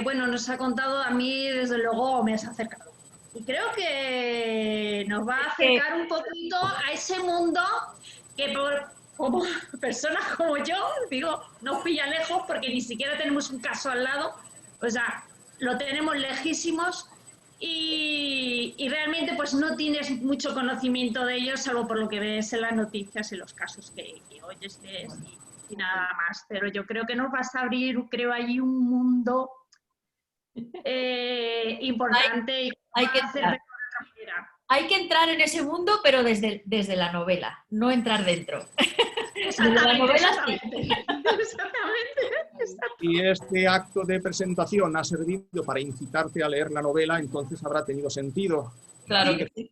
Speaker 2: bueno, nos ha contado, a mí desde luego me has acercado. Y creo que nos va a acercar un poquito a ese mundo que como personas como yo, digo, nos pilla lejos porque ni siquiera tenemos un caso al lado, o sea, lo tenemos lejísimos. Y realmente pues no tienes mucho conocimiento de ellos, salvo por lo que ves en las noticias, en los casos que oyes, ves y nada más. Pero yo creo que nos vas a abrir, creo, allí un mundo importante.
Speaker 1: Hay que entrar en ese mundo, pero desde la novela, no entrar dentro.
Speaker 2: Exactamente.
Speaker 3: Si este acto de presentación ha servido para incitarte a leer la novela, entonces habrá tenido sentido.
Speaker 1: Claro que sí.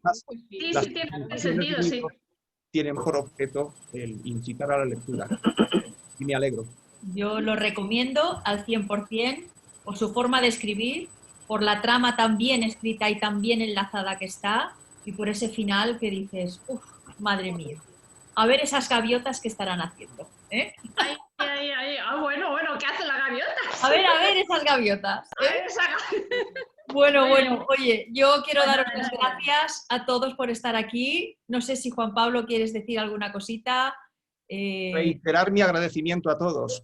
Speaker 2: Sí, tiene sentido, sí.
Speaker 3: Tienen por objeto el incitar a la lectura. Y me alegro.
Speaker 1: Yo lo recomiendo al 100%, por su forma de escribir, por la trama tan bien escrita y tan bien enlazada que está, y por ese final que dices, uff, madre mía. A ver esas gaviotas que estarán haciendo, ¿eh?
Speaker 2: Bueno, ¿qué hace la gaviota?
Speaker 1: A ver esas gaviotas. Bueno, oye, yo quiero daros las gracias a todos por estar aquí. No sé si Juan Pablo quieres decir alguna cosita.
Speaker 3: Reiterar mi agradecimiento a todos.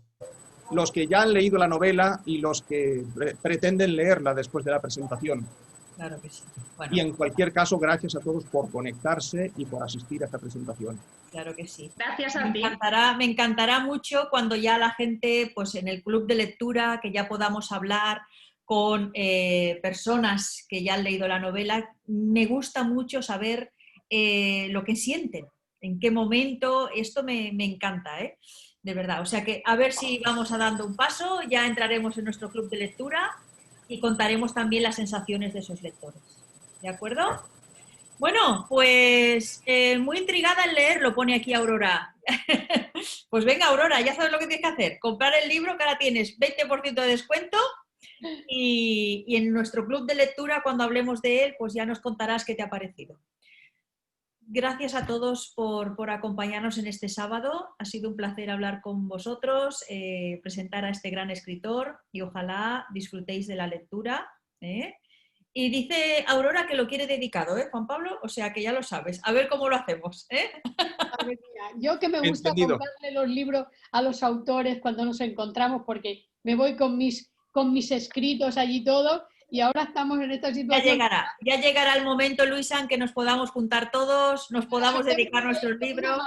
Speaker 3: Los que ya han leído la novela y los que pretenden leerla después de la presentación.
Speaker 1: Claro que sí. Bueno.
Speaker 3: Y en cualquier caso, gracias a todos por conectarse y por asistir a esta presentación.
Speaker 1: Claro que sí.
Speaker 2: Gracias a ti.
Speaker 1: Me encantará mucho cuando ya la gente, pues en el club de lectura, que ya podamos hablar con personas que ya han leído la novela. Me gusta mucho saber lo que sienten, en qué momento. Esto me encanta, de verdad. O sea que a ver si vamos a dando un paso, ya entraremos en nuestro club de lectura y contaremos también las sensaciones de esos lectores. ¿De acuerdo? Bueno, pues muy intrigada en leerlo, pone aquí Aurora. Pues venga, Aurora, ya sabes lo que tienes que hacer. Comprar el libro, que ahora tienes 20% de descuento, y en nuestro club de lectura, cuando hablemos de él, pues ya nos contarás qué te ha parecido. gracias a todos por acompañarnos en este sábado. Ha sido un placer hablar con vosotros, presentar a este gran escritor y ojalá disfrutéis de la lectura. Y dice Aurora que lo quiere dedicado, Juan Pablo, o sea que ya lo sabes. A ver cómo lo hacemos.
Speaker 6: A ver, mira, yo que me gusta
Speaker 3: Entendido.
Speaker 6: comprarle los libros a los autores cuando nos encontramos, porque me voy con mis escritos allí todo, y ahora estamos en esta situación.
Speaker 1: Ya llegará el momento, Luisa, en que nos podamos juntar todos, nos podamos dedicar nuestros libros.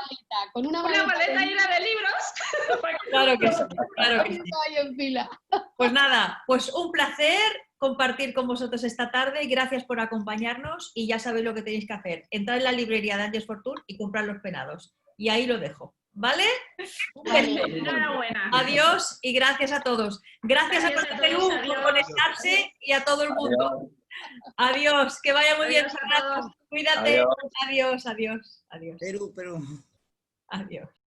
Speaker 6: Con una
Speaker 2: maleta llena de libros.
Speaker 1: Claro que sí, claro que sí.
Speaker 6: Ahí en fila.
Speaker 1: Pues nada, pues un placer compartir con vosotros esta tarde y gracias por acompañarnos y ya sabéis lo que tenéis que hacer. Entrad en la librería de Angels Fortune y comprad los penados. Y ahí lo dejo, ¿vale?
Speaker 2: Enhorabuena.
Speaker 1: Adiós y gracias a todos. Gracias a todo Perú por conectarse y a todo el mundo. Adiós, que vaya muy bien. Cuídate. Adiós, adiós, adiós.
Speaker 7: Perú.
Speaker 1: Adiós.